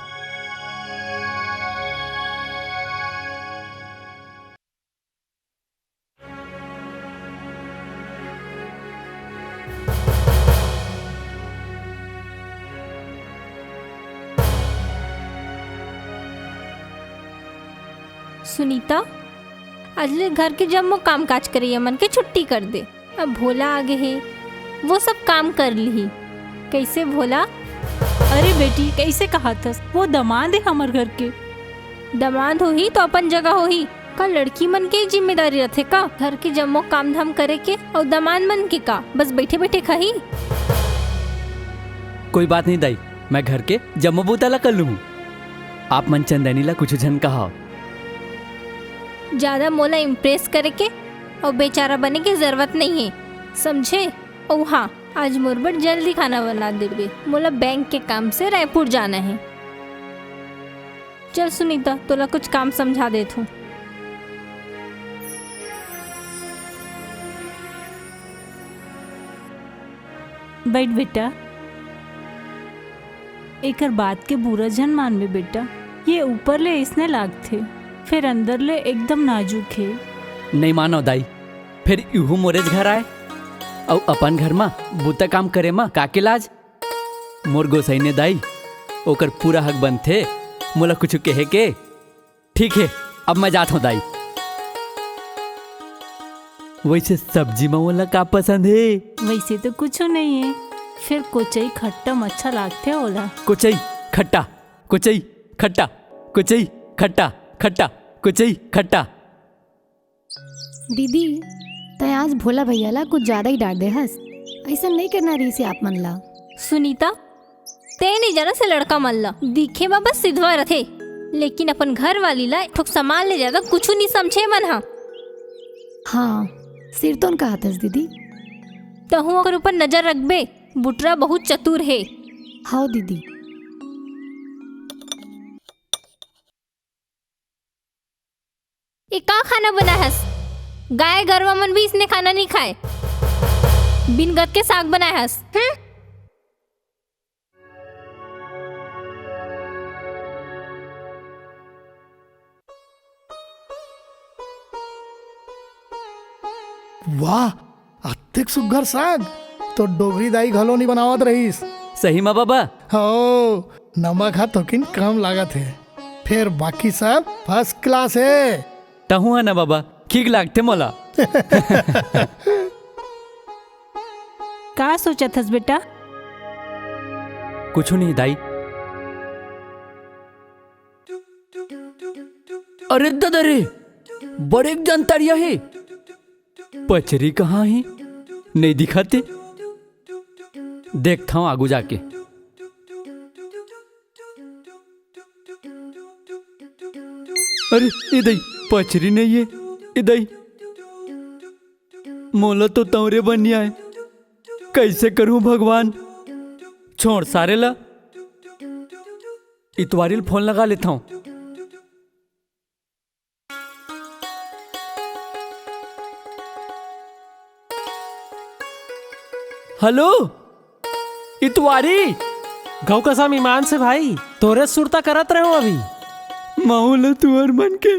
सुनीता, अगले घर के जब वो काम काज करिए मन के छुट्टी कर दे। अब भोला आगे है, वो सब काम कर ली। कैसे भोला? अरे बेटी, कैसे कहा था, वो दामाद है हमार घर के। दामाद हो ही तो अपन जगह हो ही का, लड़की मन के जिम्मेदारी रखे का घर के जम्मो काम धाम करे के, और दामाद मन के का बस बैठे बैठे खाही। कोई बात नहीं दाई, मैं घर के जम्मो बूताला कर लूँ। आप मन चंदनी ला कुछ झन कहा। ज्यादा मोला इम्प्रेस करे के और बेचारा बने की जरूरत नहीं है, समझे। और हाँ, आज मुरबट जल्दी खाना बना देवे, मोला बैंक के काम से रायपुर जाना है। चल सुनीता, तोला कुछ काम समझा देत हूँ। बैठ बेटा, एकर बात के बुरा जन मानवे बेटा। ये ऊपर ले इसने लाग थे, फिर अंदर ले एकदम नाजुक है। नहीं मानो दाई, फिर इहू मोरेज घर आए और अपन घर में बूता काम करे में काके लाज। मोर गोसाई ने दाई ओकर पूरा हक बन थे मोला कुछ कहे के। ठीक है, अब मैं जात हूँ दाई। वैसे सब्जी में मोला का पसंद है? वैसे तो कुछ नहीं है, फिर कोचई खट्टा अच्छा लागते होला। कुचई खट्टा, कुचई खट्टा, कुचई खट्टा, खट्टा कुचई खट्टा। दीदी तय आज भोला भैया ला कुछ ज्यादा ही डांट दे हस। ऐसा नहीं करना रही से आप मन ला। सुनीता, ते नहीं जाना से लड़का मन ला दिखे में बस सिधवा रथे, लेकिन अपन घर वाली ला ठोक सामान ले ज्यादा कुछ नहीं समझे मन। हाँ, सिर तो उनका हाथ दीदी। तहु अगर ऊपर नजर रखबे, बुटरा बहुत चतुर है। हाँ दीदी। ये का खाना बना है? गाय गरवा मन भी इसने खाना नहीं खाए। बिन गद के साग बनाया है। वाह, अत्यधिक सुघर साग तो डोगरी दाई घलो नहीं बनावत रहीस। सही में बाबा। हो, नमक हा तो किन कम लागत है, फिर बाकी सब फर्स्ट क्लास है। तहु है ना बाबा, ठीक लागते मोला। का सोचत हस बेटा? कुछ नहीं दाई। अरे दादा रे, बड़े जनतारिया है। पचरी कहाँ है? नहीं दिखाते। देखता हूँ आगू जाके। अरे इधर पचरी नहीं है, इधर मोला तो तौरे बनिया है। कैसे करूं भगवान? छोड़ सारे ला, इतवारी फोन लगा लेता हूं। हेलो इतवारी, गौ कसम ईमान से भाई, तोरे सुरता करत रहे हो अभी। माहौल तुअर मन के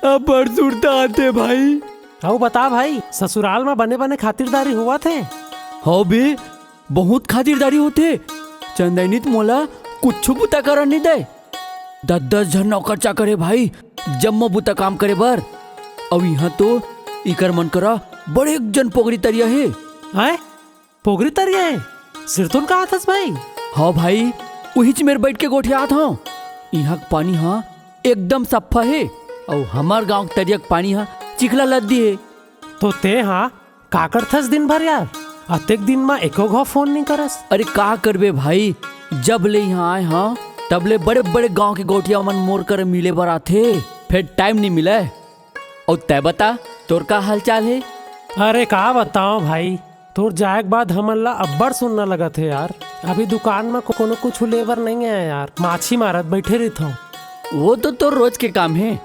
अब बड़ सुरता आते भाई। आओ बता भाई, ससुराल में बने बने खातिरदारी हुआ थे? हो बे, बहुत खातिरदारी होते। चंदैनित मोला कुछ बुता कर नहीं दे। 10-10 जन नौकर चाकर है भाई, जम्मो बुता काम करे बर। अब यहाँ तो इकर मन करा बड़े जन पोगरी तरिया है। आए पोगरी तरिया है? सिरतुन कहा था भाई? हाँ भाई, वही च मेरे बैठ के गोठे आत हूँ। यहाँ का पानी हाँ एकदम सफा है, और हमार गांव के तरिया का पानी हाँ चिखला लद्दी है। तो ते हाँ का करथस दिन भर यार? अतेक दिन में एको घाव फोन नहीं करस? अरे का करबे भाई, जब ले यहाँ आए हाँ तब ले बड़े बड़े गांव के गोठिया मन मोर कर मिले बर आथे, फिर टाइम नहीं मिले। और तय बता, तोर का हाल चाल है? अरे का बताओ भाई, तोर जाए के बाद हमन ला अब्बड़ सुनना लगा थे यार। अभी दुकान में कोनो कुछ लेबर नहीं है यार, माछी मारत बैठे रहता हूँ। वो तो तोर रोज के काम है।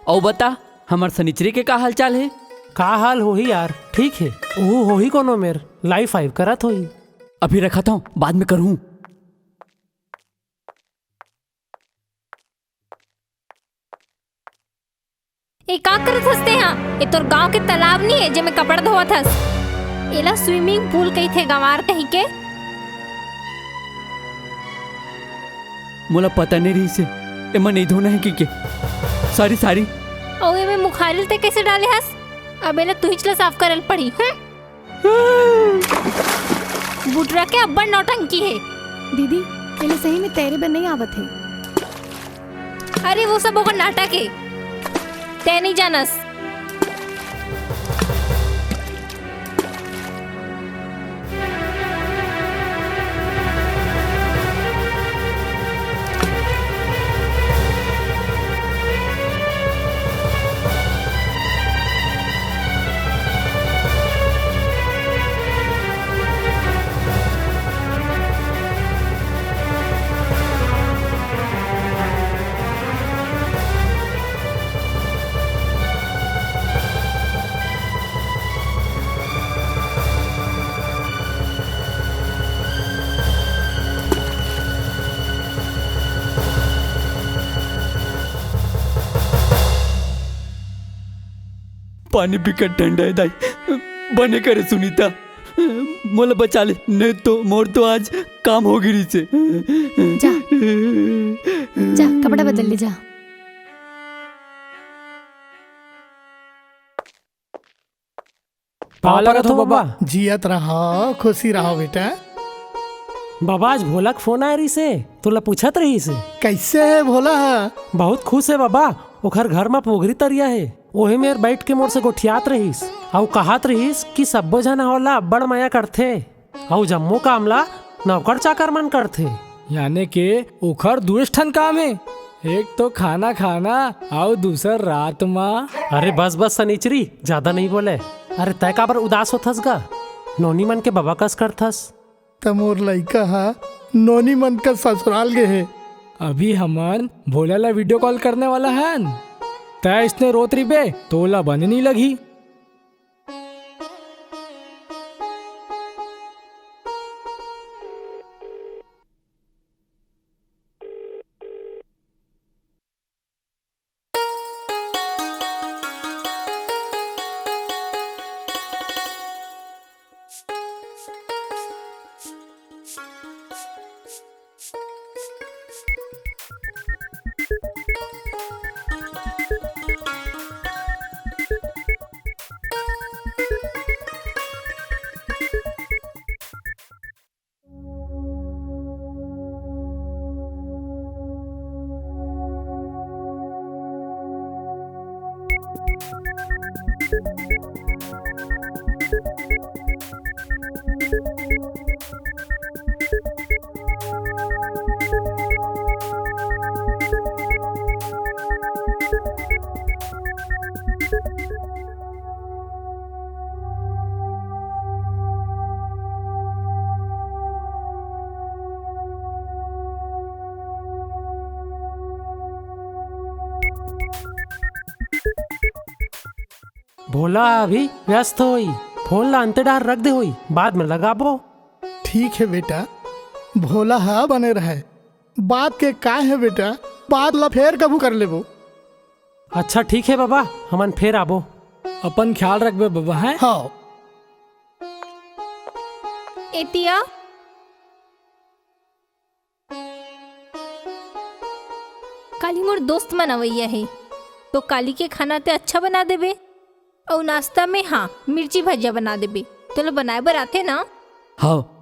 और बता, हमार सनिचरी के का हाल चाल है? का हाल हो ही यार, ठीक है। वो हो ही कोनो मेर लाइफ 5 करत होई। अभी रखा था, बाद में करूँ। ए का करत हसते यहाँ? ये तोर गांव के तालाब नहीं है जे में कपड़ा धोवत हस? एला स्विमिंग पूल कही थे गंवार कहीं के। मोला पता नहीं रही से एमा नहीं धोना है कि सारी सारी। और ये में मुखारिल ते कैसे डाले हस? अब एला तुहिचला साफ करल पड़ी। बुटरा के अब्बड़ नौटंकी है। दीदी ये सही में तेरे बन नहीं आवत है। अरे वो सब ओकर नाटक है, ते नहीं जानस। पानी पीकर ठंडा है दाई, बने करे सुनीता, मोला बचा ले, नहीं तो मोर तो आज काम हो गिरी से। जा जा कपड़ा बदल ले जा। पाला तो बाबा। जियत रहो, खुशी रहो बेटा। बाबा आज भोला का फोन आया रही से, तोला पूछत रही से कैसे है भोला? बहुत खुश है बाबा। ओखर घर में पोगरी तरिया है, ओही मेर बैठ के मोर से गोठियात रहीस और कहत रहीस कि सब्बो जन होला बड़ माया करथे और जम्मो कामला नौकर चाकर मन करथे। यानी के ओखर दुष्ठन काम है, एक तो खाना खाना और दूसर रात माँ। अरे बस बस सनीचरी, ज्यादा नहीं बोले। अरे तय काबर उदास होथस गा? नोनी मन के बाबा कस करथस। तमोर लइका हा नोनी मन का ससुराल गे है। अभी हमन भोला ला वीडियो कॉल करने वाला है, तय इसने रोत रही बे तोला बने नहीं लगी। भोला अभी व्यस्त होई, फोन ला अंते डार रख दे होई, बाद में लगाबो। ठीक है बेटा, भोला हा बने रहे। बात के का है बेटा, बात ला फेर कबू कर लेबो। अच्छा ठीक है बाबा, हमन फेर आबो। अपन ख्याल रखबे बाबा है। हाँ एतिया काली मोर दोस्त मनवैया है, तो काली के खाना ते अच्छा बना देबे और नाश्ता में हाँ मिर्ची भजिया बना देबे। तो बनाए बर आते ना? हाँ,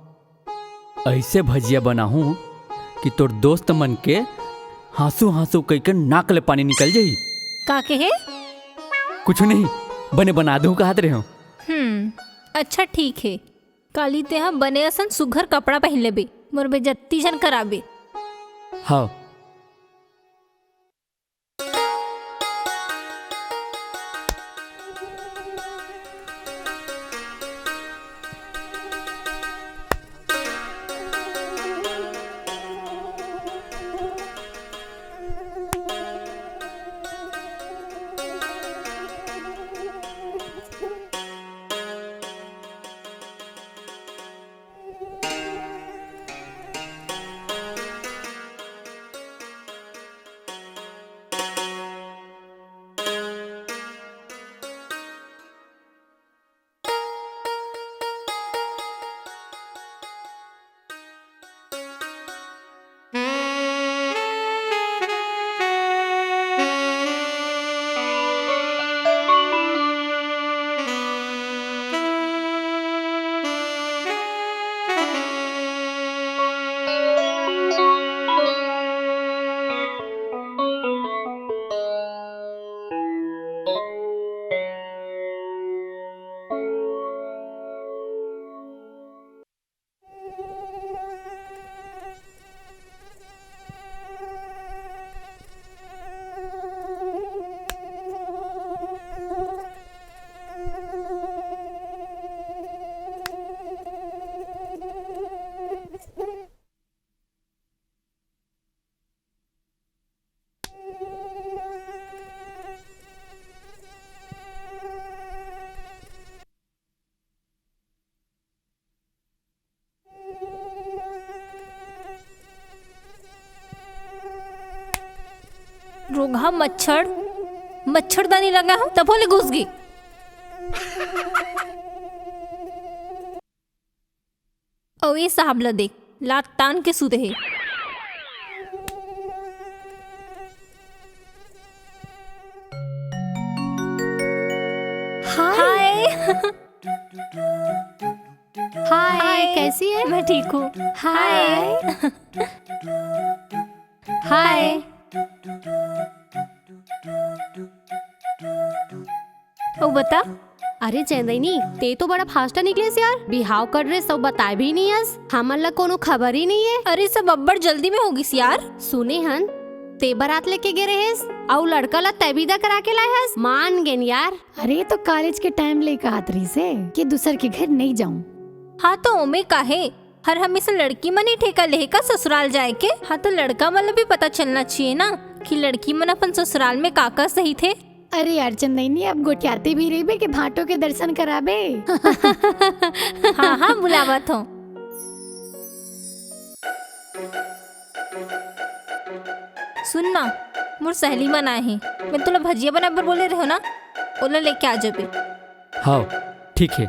ऐसे भजिया बनाहूँ कि तोर दोस्त मन के हांसू हांसू कह नाक ले पानी निकल जाई। का के है? कुछ नहीं, बने बना दूँ कहत रहे हो। अच्छा ठीक है। काली ते हम बने असन सुघर कपड़ा पहन लेबे, मोर बेजत्ती जन कराबे। हाँ रोगा मच्छरदानी लगा हूँ तब बोले घुस गई। और ये साहब ला देख लात तान के सुते है। हाय हाय, कैसी है? मैं ठीक हूँ। हाय हाय। ओ बता। अरे चंदनी, ते तो बड़ा फास्ट निकले यार। बिहाव कर रहे सब बताए भी नहीं हस, हमन ला कोनो खबर ही नहीं है। अरे सब अब्बड़ जल्दी में होगी यार। सुने हन ते बारात लेके गे रहेस और लड़का ला तैबीदा करा के लाए हस। मान गेन यार। अरे तो कॉलेज के टाइम ले कहत रही से कि दूसर के घर नहीं जाऊं। हाँ तो ओमे काहे हर हमेशा लड़की मन ही ठेका ले का ससुराल जाए के। हाँ तो लड़का मन भी पता चलना चाहिए ना कि लड़की मन अपन ससुराल में काका सही थे। अरे यार चंदनी, अब गोटियाते भी रही बे के भाटों के दर्शन कराबे। हाँ हाँ बुलावत हो। सुनना, मोर सहेली मन आए हैं। मैं तुला भजिया बनाबर बोले रहो ना, ओला लेके आ जाबे। हाँ ठीक है।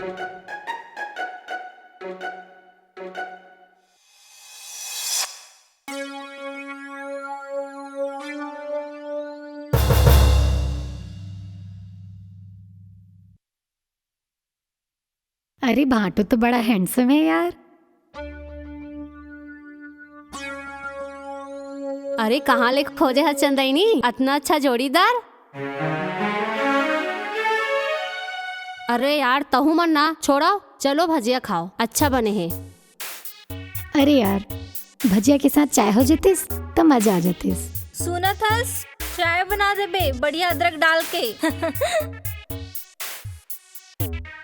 अरे भाटो तो बड़ा हैंडसम है यार। अरे कहाँ ले खोजे है चंदनी इतना अच्छा जोड़ीदार। अरे यार तहु मन ना छोड़ो, चलो भजिया खाओ, अच्छा बने हैं। अरे यार भजिया के साथ चाय हो जातीस तो मजा आ जातीस। सुना थस, चाय बना देबे बढ़िया अदरक डाल के।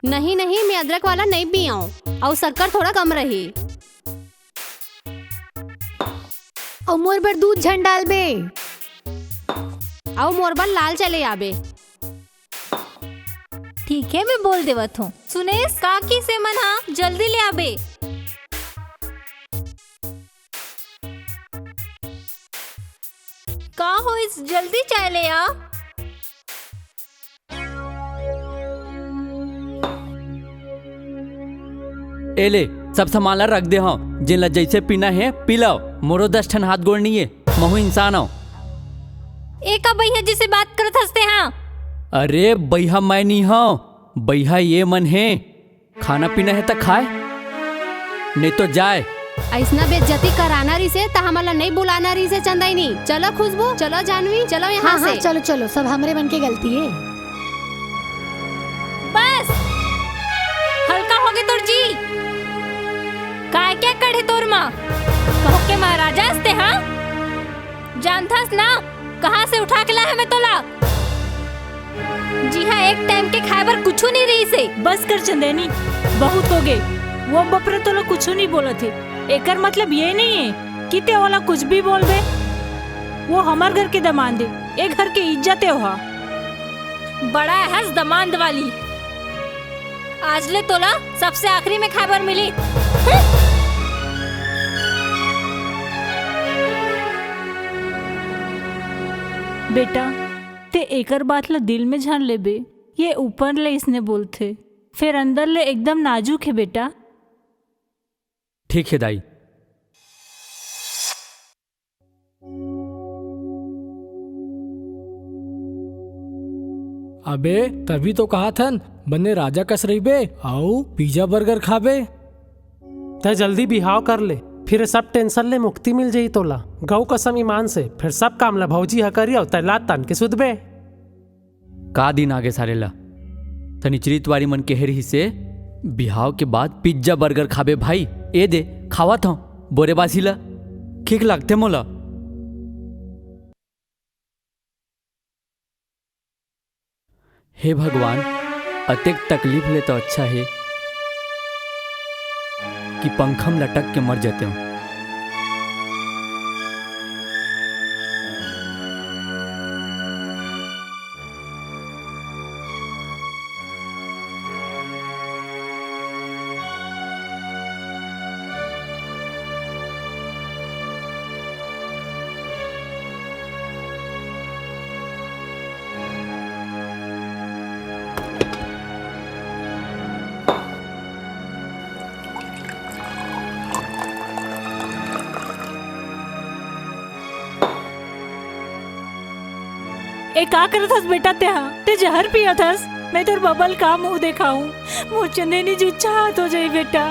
नहीं नहीं, मैं अदरक वाला नहीं पी आऊँ और शक्कर थोड़ा कम रही। और मोर पर दूध झन डाल बे। और मोरबल लाल चले आबे। ठीक है मैं बोल देवत हूँ। सुनेश काकी से मना जल्दी ले आबे। का हो इस जल्दी चाय ले आ। ए ले सब सामान ला रख दे हो, जिन ला जैसे पीना है पी लो। मोरो 10 ठन हाथ गोड़ नहीं है, महू इंसान हो। एक भैया जी से बात करत हंसते हाँ। अरे बैहा मैं नहीं हूँ, बैहा ये मन है। खाना पीना है तो खाए, नहीं तो जाए। ऐसना बेइज्जती कराना रही से तो हमारा नहीं बुलाना रही से चंदनी। चलो खुशबू, चलो जानवी, चलो यहाँ हाँ, से। हाँ, चलो चलो, सब हमरे मन की गलती है। बस हल्का हो गए तोर जी। काय क्या करे तोर माँ कहो के महाराजा हंसते हाँ। जानथास ना कहाँ से उठा के लाया मैं तोला। जी हाँ, एक टाइम के खाए बर कुछ नहीं रही से। बस कर चंदेनी, बहुत हो गए। वो बपरे तो लोग कुछ नहीं बोला थे। एकर मतलब ये नहीं है कि ते वाला कुछ भी बोल बे। वो हमार घर के दमांद है, एक घर की इज्जत है। वहाँ बड़ा हंस दमांद वाली। आज ले तोला सबसे आखिरी में खाए बर मिली। बेटा ते एकर बात ला दिल में झान ले बे। ये ऊपर ले इसने बोलते, फिर अंदर ले एकदम नाजुक है बेटा। ठीक है दाई। अबे तभी तो कहा था बने राजा कस रही बे, आओ पिज्जा बर्गर खाबे। तय जल्दी बिहाव कर ले, फिर सब टेंशन ले मुक्ति मिल जाई तोला। गौ कसम ईमान से, फिर सब काम ला भौजी हा करी और तैला तन के सुधबे। का दिन आगे सारे ला तनिचरी तुम्हारी मन के हेरी से बिहाव के बाद पिज्जा बर्गर खाबे भाई। ए दे खावा था बोरे बासी ला ठीक लगते मोला। हे भगवान, अतेक तकलीफ ले तो अच्छा है कि पंखम लटक के मर जाते हूँ। ए का करत हस बेटा ते जहर पियत हस? मैं तोर बबल का मुंह देखाऊं? मुँह चंदेनी जुच्छा हाथ हो जाई बेटा।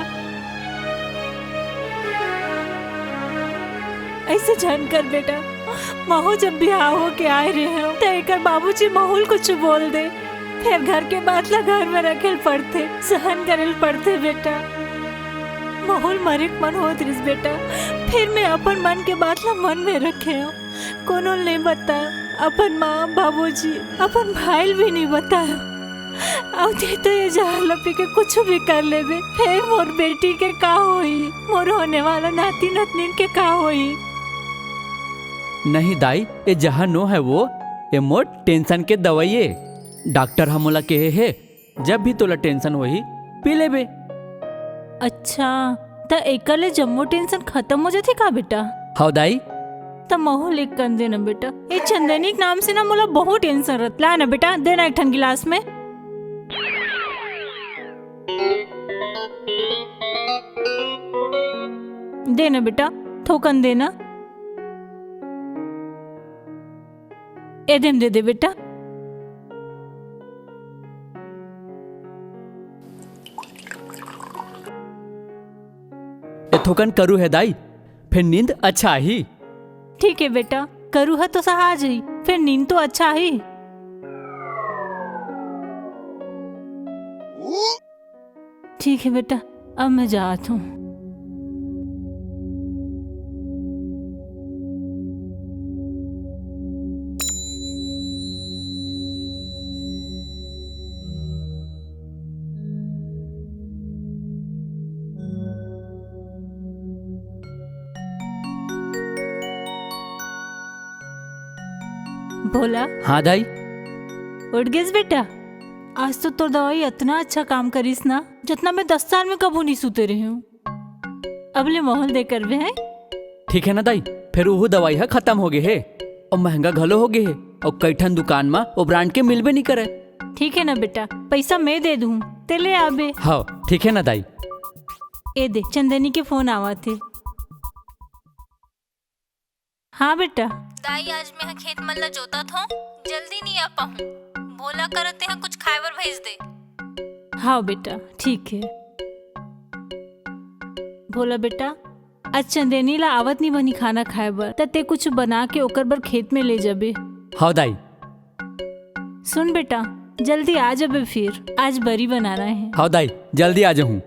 ऐसे जान कर बेटा, महू जब बिहार हो के आए रहे हो तो एक बाबूजी माहौल कुछ बोल दे, फिर घर के बातला घर में रखेल पड़ते, सहन करेल पड़ते बेटा। माहौल मरिक मन होत रिस बेटा, फिर मैं अपन मन के बातला मन में रखे हो, कोनो नहीं बता, अपन माँ बाबूजी अपन भाई भी नहीं बताया। अब तो ये जहर पी के कुछ भी कर लेबे, फिर मोर बेटी के का होई, मोर होने वाला नाती नतनी के का होई। नहीं दाई, ये जहाँ नो है वो ये मोर टेंशन के दवाइये। डॉक्टर हमोला कहे है जब भी तोला टेंशन होही पी लेबे। अच्छा तो एकले जम्मो टेंशन खत्म हो जाती का बेटा? हाँ दाई। तो महू लिख कर देना बेटा, ये चंदनी के नाम से ना मोला बहुत टेंशन रहता है ना बेटा। देना एक ठन गिलास में। देना बेटा, थोकन देना। एदम दे दे बेटा। ये थोकन करू है दाई, फिर नींद अच्छा ही। ठीक है बेटा, करू है तो सहा जाई, फिर नींद तो अच्छा ही। ठीक है बेटा, अब मैं जाती हूँ। भोला। हाँ दाई। उठ गए बेटा? आज तो तोर दवाई इतना अच्छा काम करीस ना, जितना मैं 10 साल में कबू नहीं सुते रही हूँ। अब ले मोहल दे कर वे है। ठीक है ना दाई, फिर वो दवाई है खत्म हो गए है और महंगा घलो हो गए है और कई ठन दुकान में वो ब्रांड के मिलबे नहीं करे। ठीक है ना बेटा, पैसा मैं दे दूँ, ते ले आबे। हाँ ठीक है ना दाई। ए दे, चंदनी के फोन आवा थे। हाँ बेटा। दाई आज मैं खेत मल्ला जोता था, जल्दी नहीं आ पाऊँ, बोला करते हैं कुछ खाए बर भेज दे। हाँ बेटा ठीक है। बोला बेटा, आज चंदेनी ला आवत नहीं बनी खाना खाए बर, ते कुछ बना के ओकर बर खेत में ले जाबे। हाँ दाई। सुन बेटा, जल्दी आ जाबे, फिर आज बरी बनाना है। हाँ दाई, जल्दी आ जाऊँ।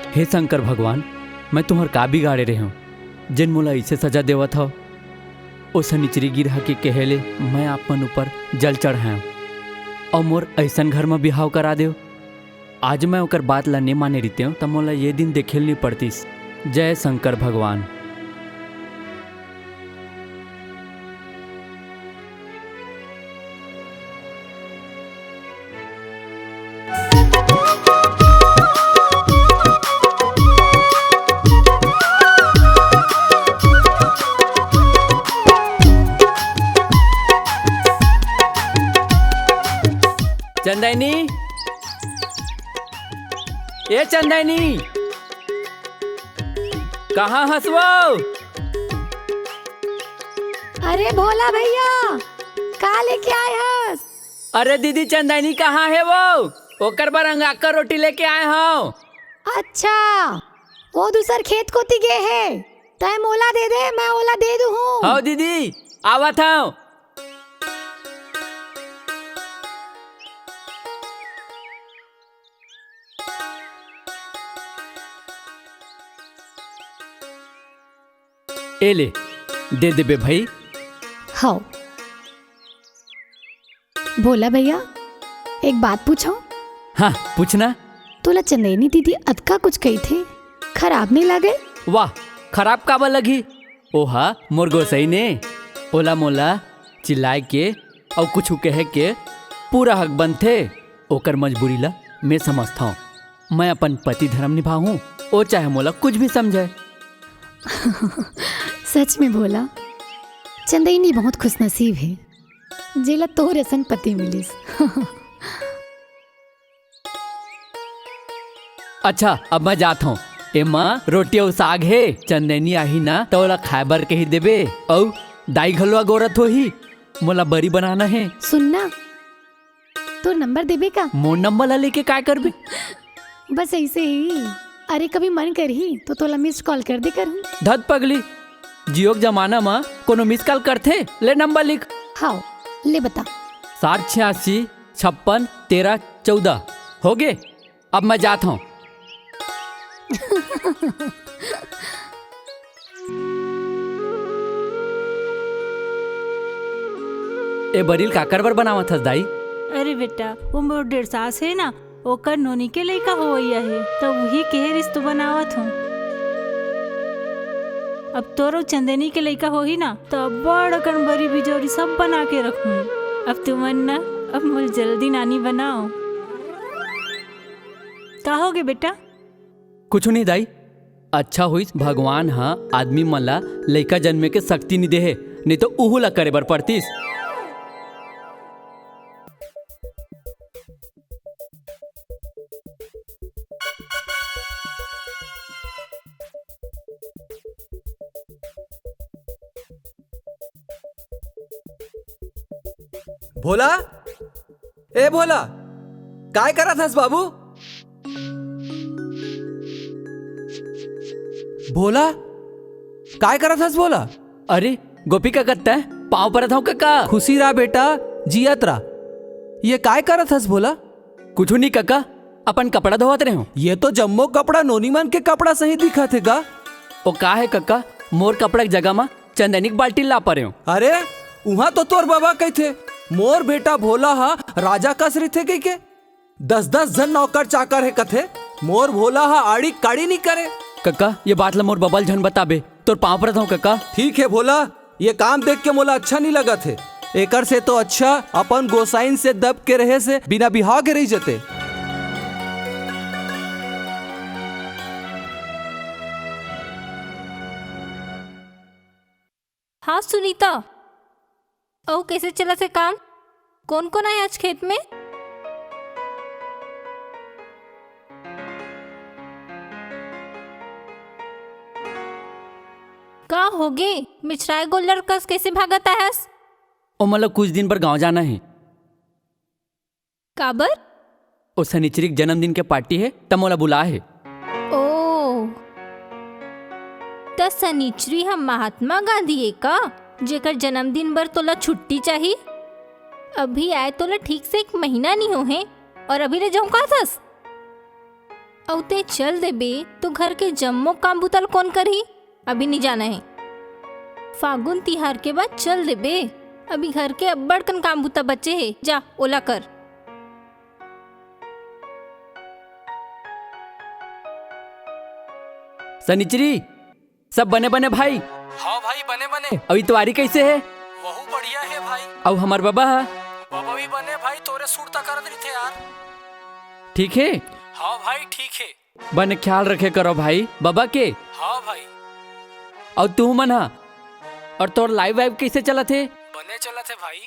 हे शंकर भगवान, मैं तुम्हार का बिगाड़े रहे हूँ, जिन मोला इसे सजा देवत हो ओ सनिचरी गिरहा के कहेले मैं आपन ऊपर जल चढ़ाऊँ और मोर ऐसन घर में बिहाव करा दे। आज मैं ओकर बात ला नहीं माने रही हूँ, तब मोला ये दिन देखेल नहीं पड़तीस। जय शंकर भगवान। चंदनी, ए चंदनी, कहाँ हंसवो? अरे भोला भैया, का लेके आए हस? अरे दीदी चंदनी कहाँ है वो? ओकर बर अंगाकर रोटी लेके आए हो। अच्छा, वो दूसर खेत को तिगे है, तय मोला दे दे, मैं ओला दे दूँ। हाँ दीदी, आवत हूँ। ए ले, दे दे बे भाई। हाँ भोला भैया, एक बात पूछो? हाँ पूछना। तोला चंदेनी दीदी अतका कुछ कही थे, खराब नहीं लगे? वाह, खराब काबा लगी? ओहा मोर गोसाई ने ओला मोला चिल्लाए के और कुछ कहे के पूरा हक बनथे। ओकर मजबूरी ला मैं समझता हूँ। मैं अपन पति धर्म निभाऊँ, ओ चाहे मोला कुछ भी समझे। सच में भोला, चंदईनी बहुत खुशनसीब है जेला तोहर असन पति मिलिस। अच्छा अब मैं जाता हूँ। एमा रोटी और साग है, चंदनी आही ना तो ओला खाए बर के ही देबे। और दाई घलवा गोरत हो ही मोला बरी बनाना है। सुनना, तो नंबर देबे का? मोर नंबर ला लेके काय करबे? बस ऐसे ही। अरे कभी मन करही तो तोला मिस्ड कॉल कर दे करहूँ। धत पगली, जियो के जमाना में कोनो मिस कॉल करथे? ले नंबर लिख। हाँ ले बता। 786 56 13 14 हो गए। अब मैं जाता हूँ। ए बरील काकर बर बनावत हस दाई? अरे बेटा, वो मोर 1.5 सास है ना, ओकर नोनी के लइका होइया है, तो वही के रिश्तो बनावत हूँ। अब तोरो चंदनी के लइका होही ना, तो बड़ अकन बरी बिजौरी सब बना के रखूँ। अब तुमन ना, अब मुझे जल्दी नानी बनाओ। का होगे बेटा? कुछ नहीं दाई। अच्छा हुई भगवान हाँ आदमी मन ला लइका जन्मे के शक्ति नहीं देहे, नहीं तो उहू ला करे बर पड़तीस। भोला, ए भोला, काय करत हस बाबू? भोला, काय करत हस भोला? अरे गोपी का करता है? पाँव पर था काका। खुशी रहा बेटा, जियत रहा। ये काय करत हस भोला? कुछ नहीं काका, अपन कपड़ा धोवत रहे हो। ये तो जम्मो कपड़ा नोनी मन के कपड़ा सही दिखा थे का? ओ का है काका, मोर कपड़ा की जगह में चंदनिक बाल्टी ला पा रहे हो। अरे वहाँ तो तोर बाबा कही थे मोर बेटा भोला हा राजा कसरी थे के 10-10 जन नौकर चाकर है कथे। मोर भोला हा आड़ी काड़ी नहीं करे। काका ये बात ला मोर बबल झन बताबे, तोर पाँव पर था काका। ठीक है भोला, ये काम देख के मोला अच्छा नहीं लगा थे। एकर से तो अच्छा अपन गोसाइन से दब के रहे से बिना बिहाव के रही जते। हाँ सुनीता, ओ कैसे चला से काम? कौन कौन आए आज खेत में? का होगे मिछराए गोल्डर कस कैसे भागता है? ओ मतलब कुछ दिन पर गांव जाना है। काबर? ओ शनिचरी जन्मदिन के पार्टी है, तब मोला बुला है। ओ त शनिचरी हम महात्मा गांधी है का, जेकर जन्मदिन बर तोला छुट्टी चाहिए? अभी आए तोला ठीक से 1 महीना नहीं हो है और अभी ले जाऊं का थस? औ ते चल दे बे, तो घर के जम्मो काम बुतल कौन करही? अभी नहीं जाना है। फागुन तिहार के बाद चल दे बे, अभी घर के अब्बड़ कन काम बुता बच्चे है, जा ओला कर। शनिचरी सब बने बने भाई। हाँ भाई बने बने। अभी तुम्हारी कैसे है? वहू बढ़िया है भाई। अब हमार बाबा है? बाबा भी बने भाई, तोरे सूरता कर रही थे यार। ठीक है? हाँ भाई ठीक है। बने ख्याल रखे करो भाई बाबा के। हाँ भाई। और तू मना, और तोर लाइव वाइव कैसे चला थे? बने चला थे भाई।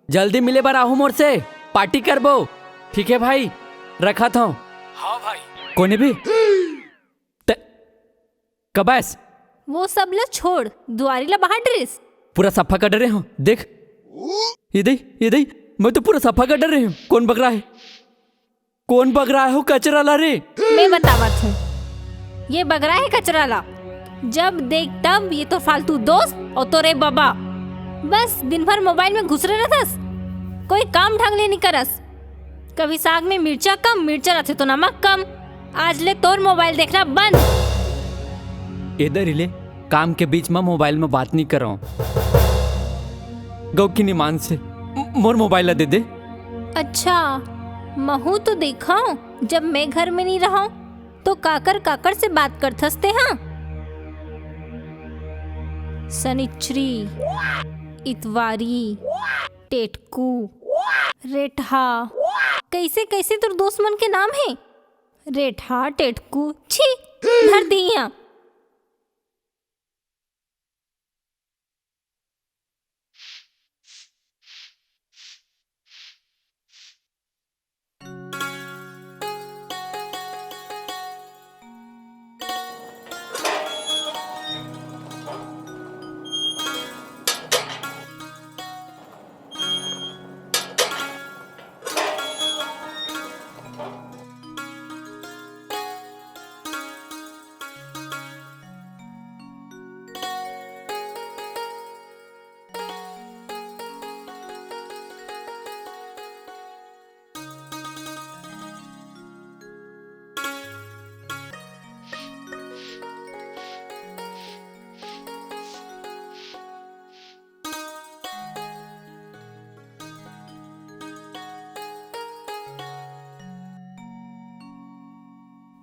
जल्दी मिले बार आहू मोर से, पार्टी करबो। ठीक है भाई, रखा था। हाँ भाई। कोने भी कबैस वो सब ला छोड़, दुआरी ला बाहर ड्रेस। पूरा सफा कर रहे हो, देख ये दे, मैं तो पूरा सफा कर रहे हूँ। कौन बग रहा है? कौन बग रहा है? हो कचरा ला रे। मैं बतावत हूँ, ये बग रहा है कचरा ला। जब देख तब ये तो फालतू दोस्त और तोरे बाबा बस दिन भर मोबाइल में घुस रहे रहस, कोई काम ढंग ले नहीं करस। कभी साग में मिर्चा कम, मिर्चा रहते तो नमक कम। आज ले तोर मोबाइल देखना बंद। इधर ही ले, काम के बीच में मोबाइल में बात नहीं कर रहा हूँ। गौ की निमान से मोर मोबाइल ला दे दे। अच्छा महू तो देखा, जब मैं घर में नहीं रहा तो काकर से बात करथस ते। हाँ शनिचरी, इतवारी, टेटकू, रेठा, कैसे कैसे तो दोस्त मन के नाम है। रेठा, टेटकू, छी धर दिया।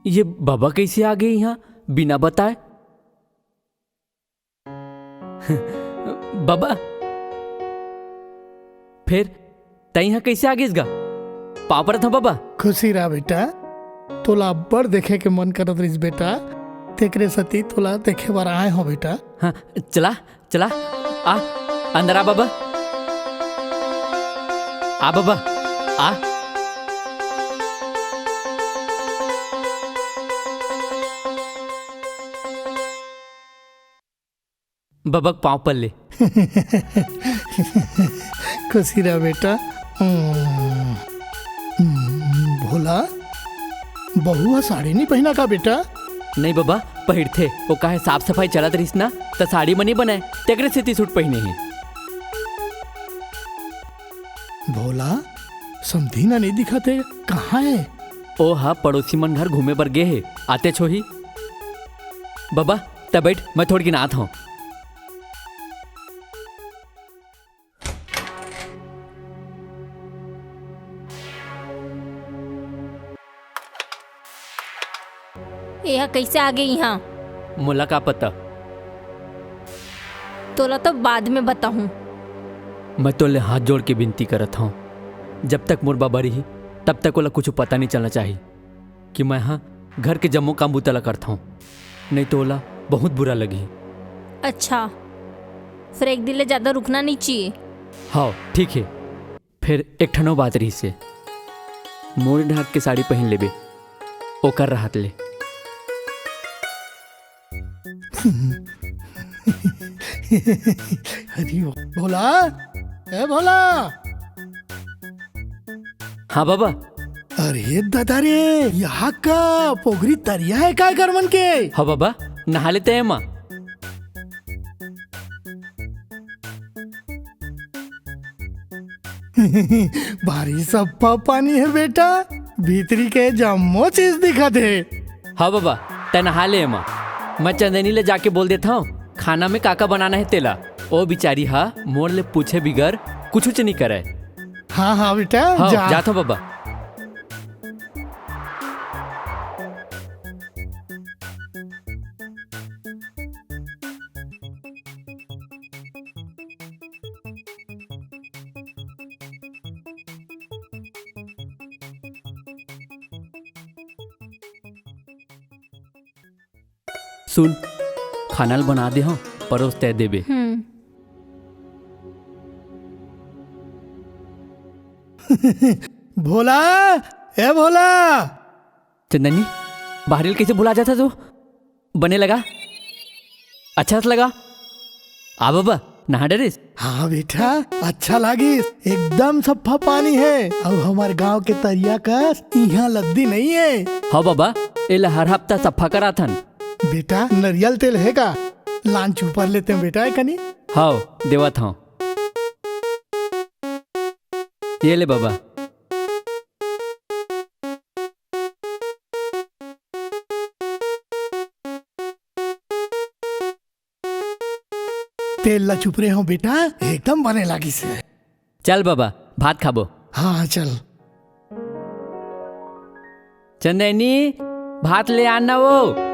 ये बाबा कैसे आ गए यहाँ बिना बताए? बाबा फिर तई यहाँ कैसे आ गए इसका? पापड़ था बाबा। खुशी रहा बेटा, तोला बड़ देखे के मन करत रही बेटा, तेकरे सती तोला देखे बार आए हो बेटा। हाँ चला चला आ अंदर आ बाबा, आ बाबा आ। बाबा पाँव पर ले। खुशी रहा बेटा। भोला बहुआ साड़ी नहीं पहना का बेटा? नहीं बाबा पहिर थे, वो काहे साफ सफाई चलत रहीस ना तो साड़ी बनी बनाए तेकरे से सूट पहने ही। भोला समझी ना नहीं दिखाते कहाँ है? ओ हाँ पड़ोसी मन घर घूमे पर गे है, आते छो ही। बाबा तब बैठ, मैं थोड़ी की नाथ हूँ। यह कैसे आ गई यहाँ? मोला का पता, तोला तो बाद में बताऊं। मैं तो ले हाथ जोड़ के विनती करत हूँ, जब तक मोर बाबा रही तब तक ओला कुछ पता नहीं चलना चाहिए कि मैं हाँ घर के जम्मो काम बुतला करता हूँ, नहीं तो ओला बहुत बुरा लगी। अच्छा फिर एक दिन ले ज्यादा रुकना नहीं चाहिए। हाँ ठीक है। फिर एक ठनो बात रही से, मोड़ ढाक के साड़ी पहन लेबे, ओकर राहत ले। हरी भोला, ए भोला। हाँ बाबा। अरे दादा रे, यहाँ का पोगरी तरिया है काय कर मन के? हाँ बाबा नहा लेते हैं माँ। भारी सप्पा पानी है बेटा, भीतरी के जम्मो चीज दिखा दे। हाँ बाबा तय नहा ले माँ। मैं चंदनी ले जाके बोल देता हूँ खाना में काका बनाना है तेला। ओ बिचारी हाँ मोर ले पूछे बिगर कुछ नहीं करे। हाँ हाँ बेटा हाँ, जा। जाता हूँ बाबा। सुन खाना बना दे, हाँ परोस तय देबे। भोला, ए भोला। चंदनी बाहरिल कैसे भुला जाता तू? बने लगा अच्छा से लगा। आ बाबा नहा डरिस? हाँ बेटा अच्छा लगी, एकदम सफा पानी है और हमारे गांव के तरिया का यहाँ लद्दी नहीं है। हाँ बाबा एला हर हफ्ता सफा करा थन। बेटा नरियल तेल है का? लांच ऊपर लेते हैं बेटा कनी। हाँ देवा था। ये ले बाबा। तेल ला चुप रहे हो बेटा, एकदम बने लगी से। चल बाबा भात खाबो। हाँ चल। चंदनी भात ले आना वो।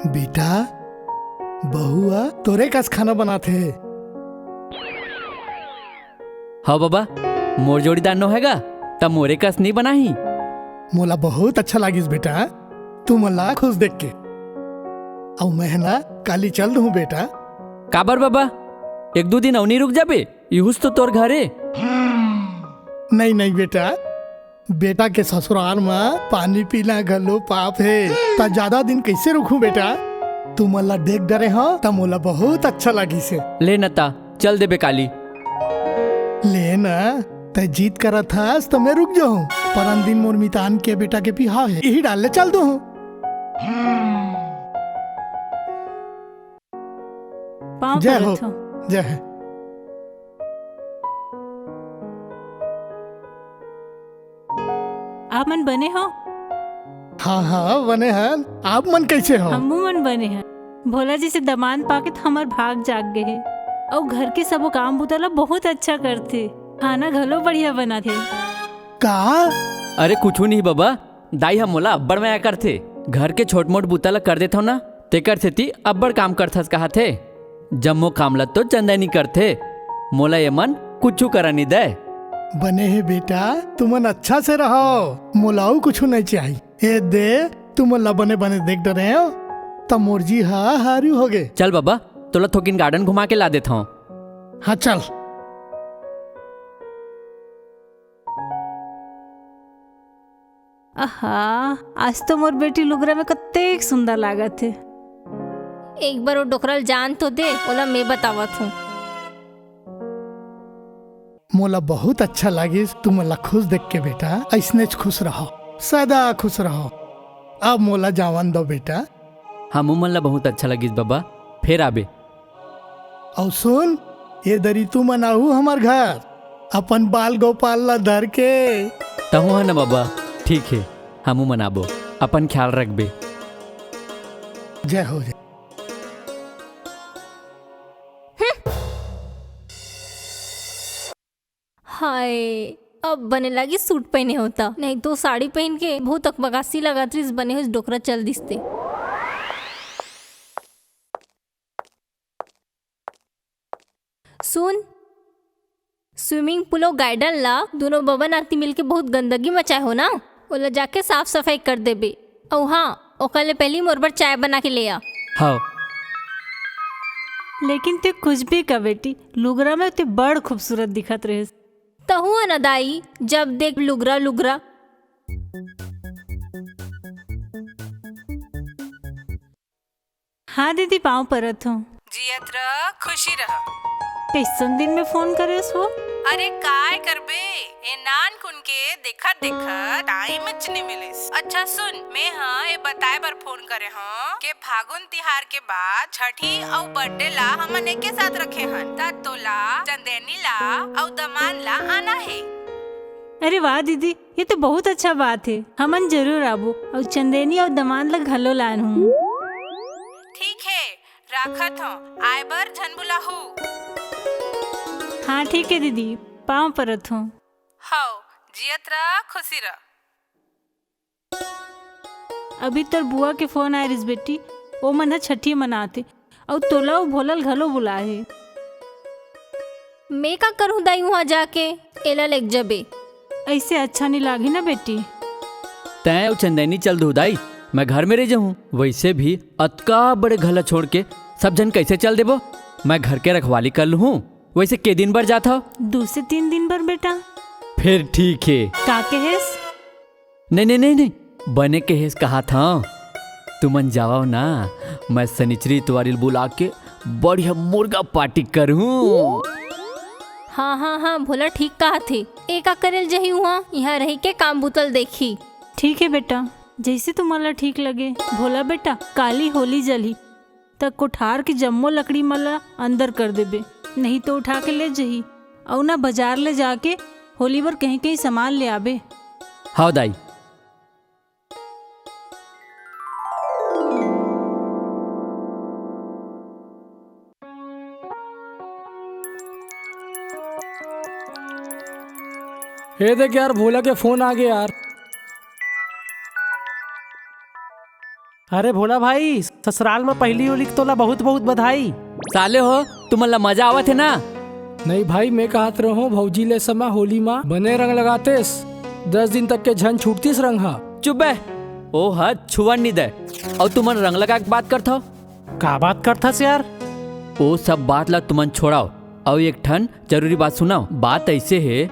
बेटा बहुआ तोरे कस खाना बनाते है। हाँ बाबा, मोर जोड़ीदार नो हैगा तब मोरे कस नहीं बनाही। मोला बहुत अच्छा लागिस बेटा, तू मला खुश देख के। और मैं ना काली चल दूँ बेटा। काबर बाबा, एक दो दिन अवनी रुक जाबे, यूस तो तोर घरे। नहीं नहीं बेटा, बेटा के ससुराल में पानी पीना घलो पाप है, ता ज्यादा दिन कैसे रुकूं बेटा। तू मला देख डरे हो ता मोला बहुत अच्छा लगी से। ले नता चल दे बेकाली। ले ना ते जीत करा था तो मैं रुक जाऊं, पर दिन मोर मितान के बेटा के बिहाव है, यही डाल ले चल दो। जय हो जय है। आप मन बने हो? हाँ हाँ बने हैं। आप मन कैसे हो? हम मन बने हैं। भोला जी से दमान पाके तो हमार भाग जाग गए है। और घर के सबो काम बुतला बहुत अच्छा करते, खाना घलो बढ़िया बनाते। का? अरे कुछ नहीं बाबा, दाई हम मोला अब्बड़ में आया करते, घर के छोट मोट बुतला कर देता ना, ते कर सेती अब्बड़ काम करथस कहा थे। जम्मो कामला तो चंदनी करते, मोला ये मन कुछ करा नहीं दे। बने है बेटा, तुमन अच्छा से रहो, मोलाऊ कुछ नहीं चाहिए। ए दे तुम बने बने देख डरे हो तब मोरजी हारू हो गए। चल बाबा, तोला थोकिन गार्डन घुमा के ला देता हूँ। हाँ चल। आहा, आज तो मोर बेटी लुगरा में कत्ते सुंदर लागत है। एक बार वो डोकरल जान तो दे, ओला मैं बतावत हूँ। मोला बहुत अच्छा लगी, तुम मला खुश देख के बेटा। ऐसने खुश रहो, सदा खुश रहो। अब मोला जावन दो बेटा। हम मन बहुत अच्छा लगी बाबा, फिर आबे। और सुन, ये दरी तू मनाऊ हमार घर, अपन बाल गोपाल ला धर के। तहु है ना बाबा, ठीक है, हमू मनाबो, अपन ख्याल रखबे। जय हो जय। हाय, अब बने लगी सूट पहने होता, नहीं तो साड़ी पहन के बहुत अकबकासी लगात रही। बने हुए डोकरा चल दिसते। सुन, स्विमिंग पूल और गार्डन ला दोनों बबन आरती मिलके बहुत गंदगी मचाए हो ना, ओला जाके साफ सफाई कर देबे। और हाँ, ओकर ले पहली मोर बर चाय बना के ले आ। हाँ। लेकिन ते कुछ भी का बेटी, लुगरा में ते बड़ खूबसूरत दिखत रहे। तो हुआ ना दाई, जब देख लुगरा लुगरा। हाँ दीदी, पाँव परत हूँ। जियत रह, खुशी रह। कैसन दिन में फोन करे हो? अरे काय करबे, ए नान कुन के देखत देखत टाइम नहीं मिलिस। अच्छा सुन, मैं हाँ ये बताए बर फोन करे हूँ के फागुन तिहार के बाद छठी और बर्थडे ला हमन एक के साथ रखे हन, ता तोला चंदेनी ला और दमान ला आना है। अरे वाह दीदी, ये तो बहुत अच्छा बात है। हमन जरूर आबो और चंदेनी और दमान ला घलो लान हूँ। ठीक है, राखत हूँ, आए बर झन बुलाहू। हाँ ठीक है दीदी, पाँव परत हूँ। हाउ, जियत रह, खुशी रह। अभी तोर बुआ के फोन आए रिस बेटी, वो मन छठी मनाते और तोला वो भोलल घलो बुलाए। मैं का करूँ दाई वहाँ जाके, एला लेक जबे। ऐसे अच्छा नहीं लागी ना बेटी। तय चंदैनी चल दो दाई, मैं घर में रह जाऊँ। वैसे भी अतका बड़े घला छोड़ के सब जन कैसे चल देबो, मैं घर के रखवाली कर लूँ। वैसे के दिन भर जाता हो? 2 से 3 दिन भर बेटा। फिर ठीक है। का कहेस? नहीं नहीं नहीं नहीं, बने के हेस कहा था। तुमन जाओ ना, मैं सनिचरी तुम्हारी बुला के बढ़िया मुर्गा पार्टी करूँ। हाँ हाँ हाँ, भोला ठीक कहा थे। एका करेल जही हुआ, यहाँ रही के काम बुतल देखी। ठीक है बेटा, जैसे तुम्हारा ठीक लगे। भोला बेटा, काली होली जली तक कोठार की जम्मो लकड़ी मला अंदर कर देबे, नहीं तो उठा के ले जही और ना बाजार ले जाके होली पर कहीं कहीं सामान ले आबे। हाँ दाई। हे देख यार, भोला के फोन आ गए यार। अरे भोला भाई, ससुराल में पहली होली की तोला बहुत बहुत बधाई। साले हो तुम्हारा मजा आवत है ना? नहीं भाई, मैं कहत रहो भौजी ले समय होली माँ बने रंग लगातेस, 10 दिन तक के झन छूटतीस रंग हा। चुप बे, ओ हद छुआ नहीं दे। और तुमन रंग लगा के बात करता हो? का बात करता से यार? ओ सब बात ला तुमन छोड़ाओ और एक ठन जरूरी बात सुनाओ। बात ऐसे है,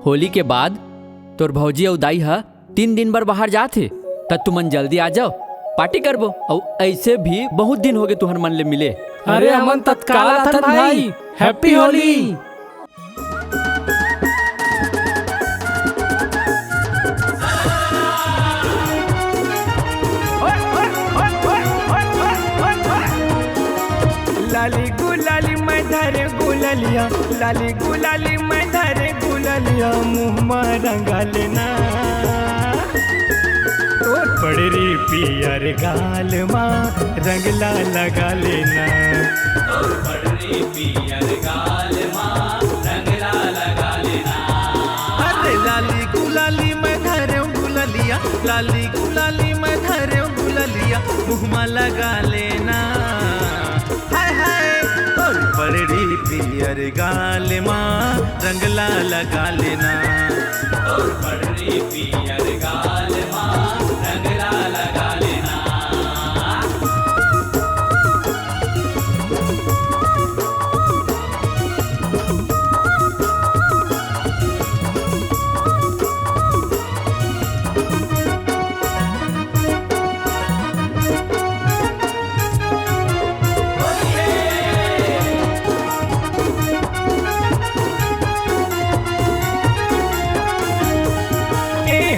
होली के बाद तोर भौजी और दाई हा 3 दिन बर बाहर जाते, तब तुमन जल्दी आ जाओ, पार्टी करबो। और ऐसे भी बहुत दिन हो गए तुहर मन ले मिले। अरे अमन तत्काल आथन भाई, हैप्पी होली। लाली गुलाली मैं धरे गुललिया, लाली गुलाली मैं धरे गुललिया, मुँह में रंगा लेना तोर पड़री पियर गाल माँ रंगला लगा लेना, तोर पड़री पियर गाल माँ रंगला लगा लेना। अरे लाली गुलाली मैं धरे गुललिया, लाली गुलाली मैं धरे गुललिया, मुँह में लगा लेना। हाय हाय तोर पड़री पियर गाल माँ रंगला लगा लेना, तोर पड़री पियर गाल माँ रंगला लगा लेना।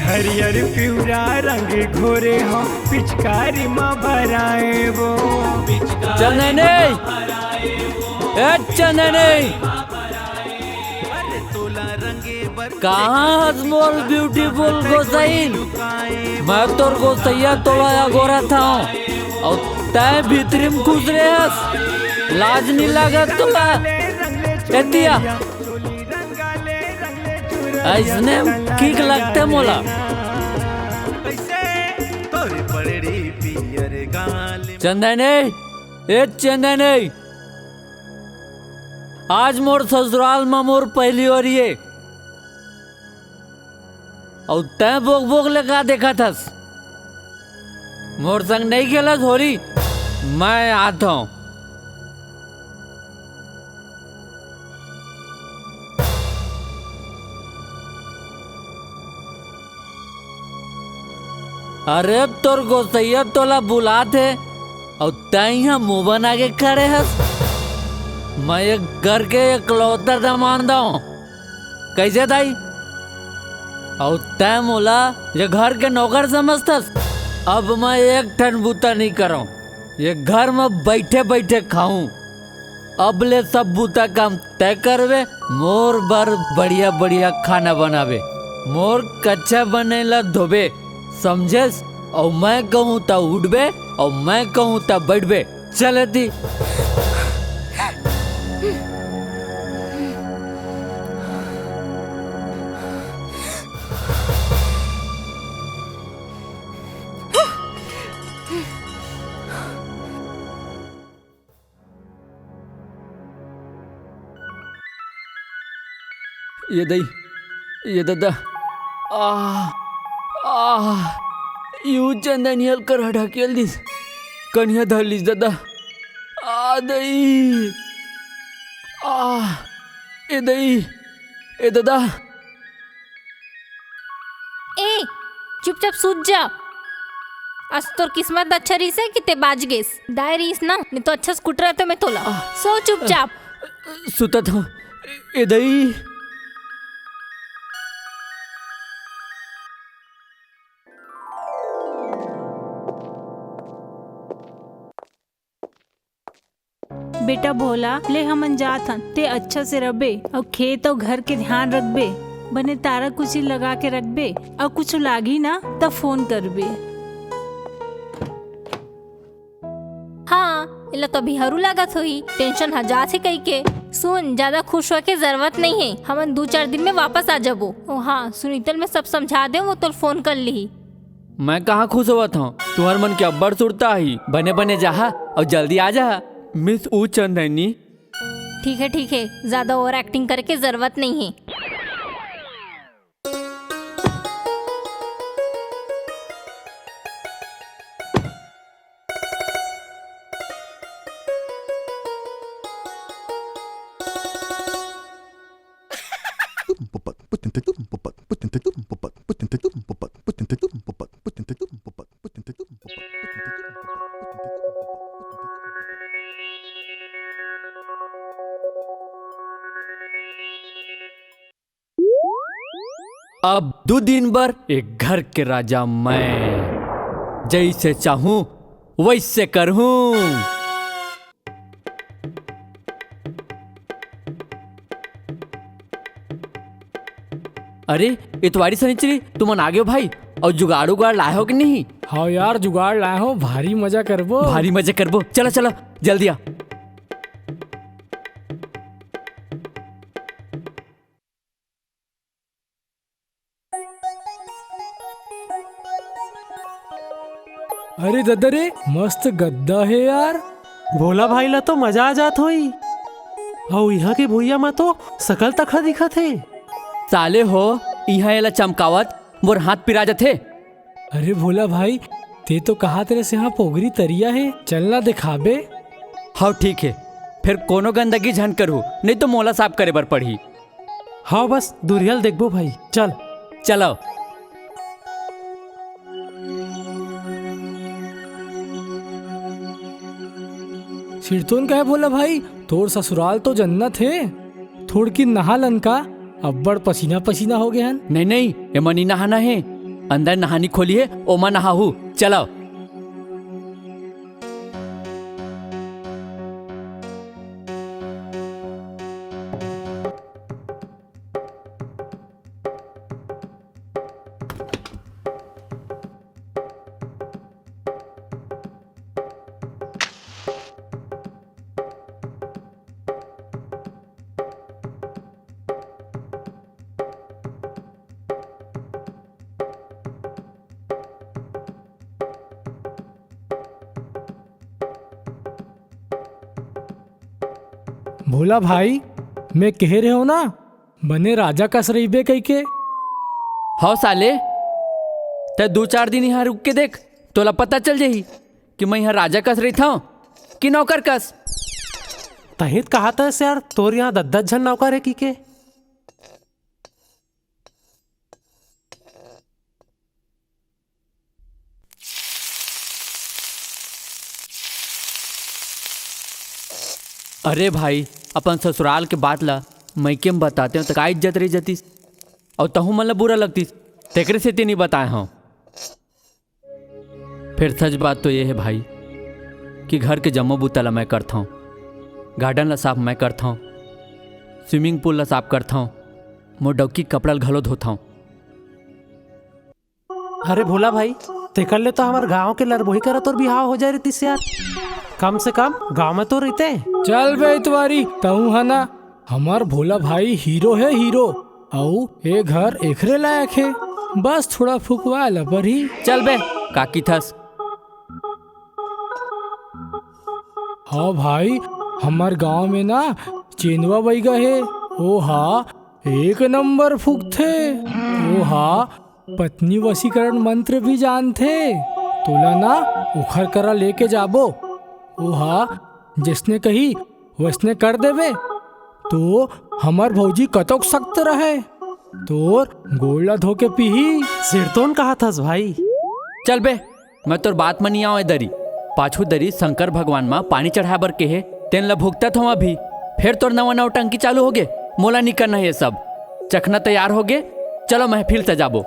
हरियर पिवरा रंग घोरे हो पिचकारी माँ भराए वो, चंदने चंदने कहाँ मोर ब्यूटीफुल गोसाइन, मैं तोर गोसैया तोड़ा गोरा था और तय भीतरी में घुस रहे हस, लाज नहीं लागत तोला एतिया ऐसने ठीक लगते मोला। चंदने ए चंदने, आज मोर ससुराल में मोर पहली और ये और तय बोग बोग लगा देखा थस, मोर संग नहीं खेलत होली, मैं आता हूँ। अरे तोर गोसैया तोला बुलाते और तैया मुँह बना के खड़े हस, मैं एक घर के इकलौता दामाद हूँ, कैसे दाई? और तय मोला ये घर के नौकर समझतस, अब मैं एक ठन बूता नहीं करूँ, ये घर में बैठे बैठे खाऊं, अब ले सब बूता काम तय करवे, मोर बार बढ़िया बढ़िया खाना बनावे, मोर कच्चा बनेला धोबे, समझेस? और मैं कहूँ तब उठबे और मैं कहूँ तब बैठबे, चले दी। ये दई, ये दादा, यू चंदनियल कर हटाकेल दिस, कन्या धरलीस दादा, दई, ए दई, ए दादा। ए चुपचाप सूत जा, आज तोर किस्मत अच्छा रही से कि ते बाज गेस, दाय रहीस ना, नहीं तो अच्छा स्कूटर तो मैं तोला, सो चुपचाप। सुता था, ए दई। बेटा भोला ले हमन जात हन, ते अच्छा से रखबे और खेत और घर के ध्यान रखबे, बने तारा कुछ लगा के रखबे और कुछ लागी ना तब फोन करबे। हाँ इला तो बिहरू लागत होई, टेंशन हजार से कही के। सुन, ज्यादा खुश हो के जरूरत नहीं है, हमन 2-4 दिन में वापस आ जाबो। ओ हाँ सुनीतल में सब समझा दे, वो तो फोन कर ली। मैं कहाँ खुश हुआ था, तुम्हार मन के अब्बड़ सुरता ही बने बने जाहा और जल्दी आ जा मिस ऊ चंदनी। ठीक है, ज्यादा ओवर एक्टिंग करके जरूरत नहीं है। अब 2 दिन भर एक घर के राजा मैं, जैसे चाहूं वैसे करूं। अरे इतवारी सनिचरी तुम आगे हो भाई, और जुगाड़ उगाड़ लाए हो कि नहीं? हाँ यार जुगाड़ लाए हो, भारी मजा करबो। भारी मजा करबो, चलो चलो जल्दी आ। अरे दादा रे मस्त गद्दा है यार। भोला भाई ला तो मजा आ जात होई। और यहाँ के भुइया में तो सकल तखा दिखत है। साले हो यहाँ एला चमकावत मोर हाथ पिरा जाथे। अरे भोला भाई ते तो कहा तेरे से यहाँ पोगरी तरिया है, चलना दिखाबे। हाँ ठीक है, फिर कोनो गंदगी झन करू, नहीं तो मोला साफ करे बर पड़ी। हाँ बस दुरियल देखबो भाई, चल चलो। सिरतोन का है भोला भाई, तोर ससुराल तो जन्नत है, थोड़ की नहा लन का, अब्बड़ पसीना पसीना हो गया हन। नहीं नहीं ये मनी नहाना है, अंदर नहानी खोली है ओमा नहाहू, चलो। भोला भाई मैं कह रहे हो ना, बने राजा का सरीबे कह के। हाँ साले, ते 2-4 दिन यहाँ रुक के देख, तोला पता चल जाही कि मैं यहाँ राजा कस रही था कि नौकर कस। तहित कहा था यार, तोर यहाँ 10 झन नौकर है की के। अरे भाई अपन ससुराल के बात ला मैं केम बताते हो तो का इज्जत रही जतीस, और तहु मतलब बुरा लगतीस, तेकरे से नहीं बताए हूँ। फिर सच बात तो ये है भाई कि घर के जम्मो बुतला मैं करता हूँ, गार्डन ला साफ मैं करता हूँ, स्विमिंग पूल ला साफ करता हूँ, मोर डौकी कपड़ा घलो धोता हूँ। अरे भोला भाई तेकर ले तो हमारे गांव के लड़बोही करा तो बिहाव हो जाए रही यार, कम से कम गांव में तो रहते। चल बे इतवारी तहु है ना, हमार भोला भाई हीरो है हीरो, औ ये घर एकरे लायक है, बस थोड़ा फुकवा ला पर ही। चल बे काकी थस। हाँ भाई हमार गांव में ना चेंदवा बैगा है, ओ हा 1 नंबर फूक थे, ओ हा पत्नी वशीकरण मंत्र भी जानते, तोला ना उखर करा लेके जाबो, ओ हा जिसने कही वैसने कर देवे, तो हमार भौजी कतक सख्त रहे, तोर गोला धोके पीही। सिरतोन कहा था भाई। चल बे मैं तोर बात मनी आऊँ दरी, पाछू दरी शंकर भगवान माँ पानी चढ़ा बर के है, तेन ला भुगता था अभी, फिर तोर नवा नवा टंकी चालू हो गे, मोला नहीं करना है ये सब, चखना तैयार हो गे, चलो महफिल सजाबो।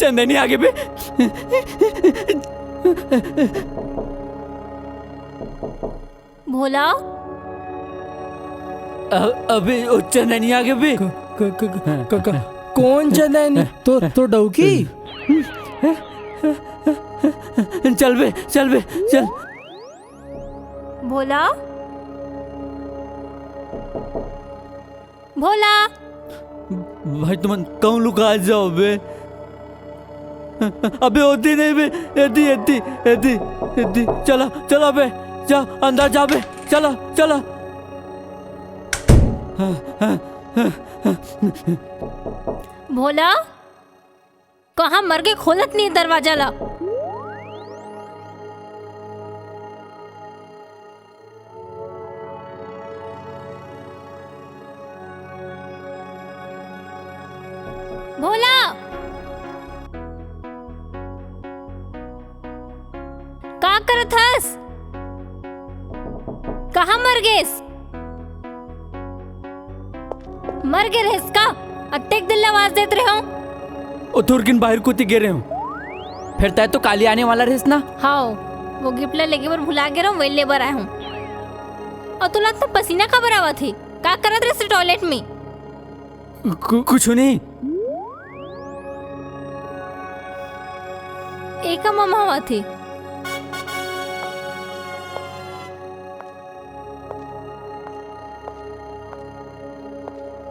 चंदनी आगे भी भोला अभी वो चंदनी आगे भी कौन चंदनी? तो डौकी? चल बे चल। भोला भोला भाई तुम कौन लुका जाओ बे? अबे होती नहीं बे, एदी चला बे, जा अंदर जा बे, चला। भोला कहाँ मर के खोलत नहीं दरवाजा ला। भोला का करत हस? कहाँ मर गेस? मर गे रहेस का? अत्तेक दिल आवाज देत रहे हो। ओ तुर्किन बाहर कुत्ती गिरे हूँ। फिर तय तो काली आने वाला रहेस ना? हाँ वो गिफ्ट लेके बर भुला गे रहा हूँ, वही लेबर आया हूँ। और तुला तो पसीना खबर आवा थे, का करत रहे टॉयलेट में? कुछ नहीं। एक मामा हुआ थे।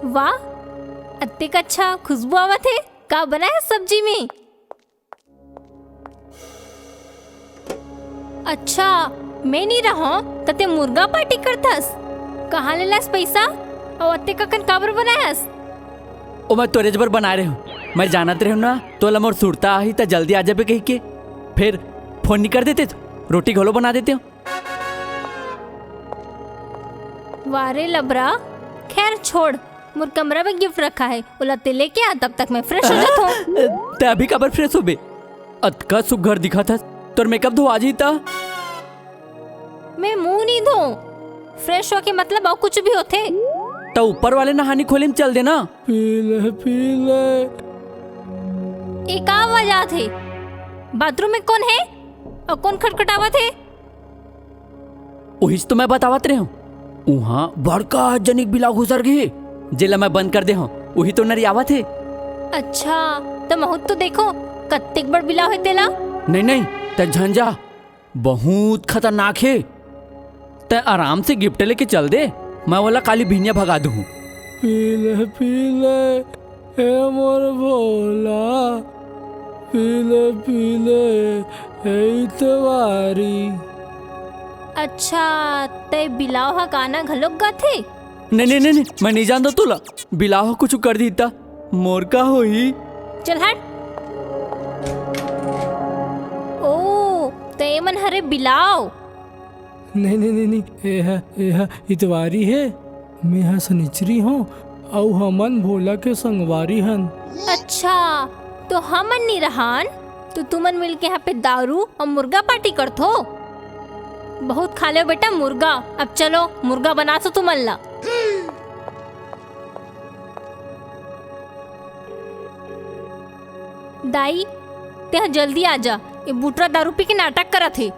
वाह अत्तेक अच्छा खुशबू आवा थे। का बनाया सब्जी में? अच्छा मैं नहीं रहा तते मुर्गा पार्टी करतस। कहाँ ले लास पैसा और अत्ते का कन काबर बनायस? ओ मैं तोरे जबर बना रहे हूँ। मैं जानत रहे हूँ ना तो लमोर सुरता ही तो जल्दी आ जाबे कही के। फिर फोन नहीं कर देते तो रोटी घोलो बना देते हो। वारे लबरा खैर छोड़, मुर कमरा में गिफ्ट रखा है, उलते लेके आ, तब तक मैं फ्रेश हो जाता हूँ। ते अभी कबर फ्रेश हो बे? अतका सुघर दिखा था तोर मेकअप धोआ जी था। मैं मुंह नहीं धो, फ्रेश हो के मतलब और कुछ भी होते तो ऊपर वाले नहानी खोले में चल देना। पीले एक वजह थे। बाथरूम में कौन है और कौन खटखटावा थे? वही तो मैं बतावत रहे हूँ। वहाँ बड़का जनिक बिला घुसर गए जेला मैं बंद कर दे हूँ, वही तो नरियावा थे। अच्छा तो बहुत तो देखो कत्तेक बड़ बिला है तेला। नहीं ते झंझा बहुत खतरनाक है। ते आराम से गिफ्ट लेके चल दे, मैं वाला काली भिनिया भगा दूँ। पीले हे मोर भोला, पीले हे इतवारी। अच्छा ते बिलाव हा गाना घलोक गा थे? नहीं मैं नहीं जानता तुला। बिलाव कुछ कर दीता मोर का हो ही। चल हट। ओ ते मन हरे बिलाव। नहीं यह इतवारी है। मैं यहाँ सनिचरी हूँ और हमन भोला के संगवारी हन। अच्छा तो हमन नहीं रहन तो तुमन मिलके यहाँ पे दारू और मुर्गा पार्टी करथो। बहुत खा लो बेटा मुर्गा। अब चलो मुर्गा बना सो तुम अल्लाह। दाई ते जल्दी आ जा, ये बूटरा दारू पी के नाटक करा थे।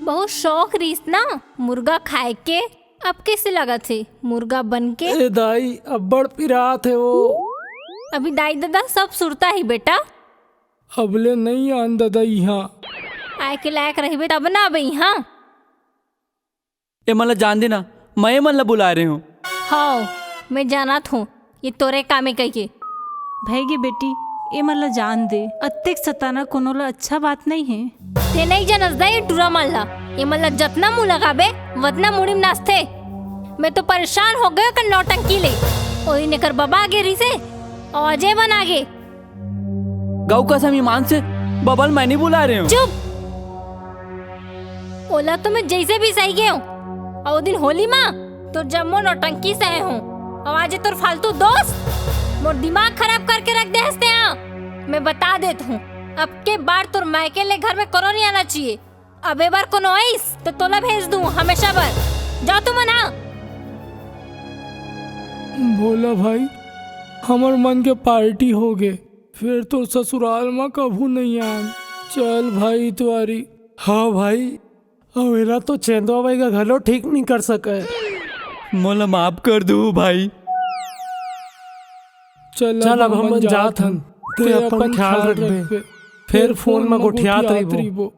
बहुत शौक रहीस ना मुर्गा खाए के। अब कैसे लगा थे मुर्गा बन के? ए दाई अब बड़ पिरात है वो। अभी दाई दादा सब सुरता ही बेटा। अबले नहीं आन दादा यहाँ आए के लायक रही तब ना अब यहाँ। ये मतलब जान देना मैं मतलब बुला रही हूँ। हाँ मैं जाना हूँ ये तोरे कामे कहिए। भैगी बेटी ये मतलब जान दे, अत्तेक सताना कोनोला अच्छा बात नहीं है। ते नहीं जानस दा ये टूरा माल्ला। ये मतलब जतना मुँह लगाबे वतना मुड़ीम नाचते। मैं तो परेशान हो गया कर नौटंकी ले। ओही ने कर बाबा आगे रही से और अजय बन आगे। गौ कसम ईमान से बबल मैं नहीं बुला रही हूँ। चुप। ओला तो मैं जैसे भी सही गया हूँ और वो दिन होली माँ तो जम्मो नौटंकी सहे हूँ और आज तोर फालतू दोस्त मोर दिमाग खराब करके रख दे हंसते हैं। मैं बता देता हूँ, अब के बार तोर मायके ले घर में करो नहीं आना चाहिए। अब एक बार कोनो आइस तो तोला भेज दूँ हमेशा बर। जाओ तुम ना। भोला भाई, हमर मन के पार्टी हो गे, फिर तो ससुराल में कभू नहीं आन। चल भाई तुम्हारी। हाँ भाई, अवेला तो चेंदवा भाई का घलो ठीक नहीं कर सके। मोला माफ कर दो भाई। चल अब हम जात हन, ते अपन ख्याल रखबे, फिर फोन में गोठियात रहिबो।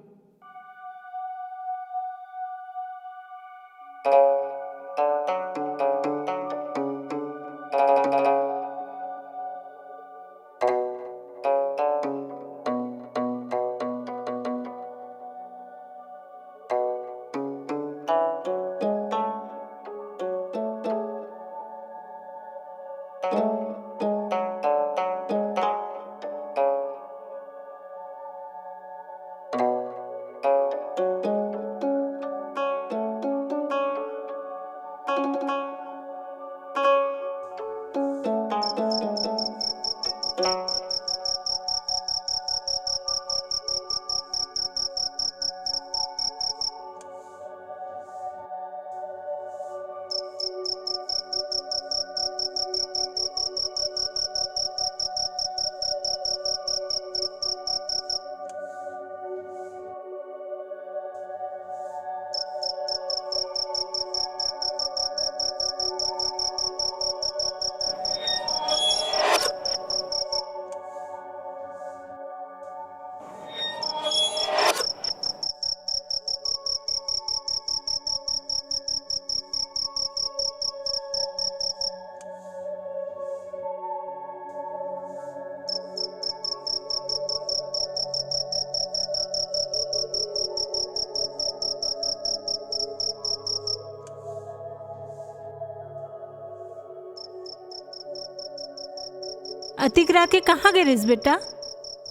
अतिकरा के कहाँ गए रिस बेटा?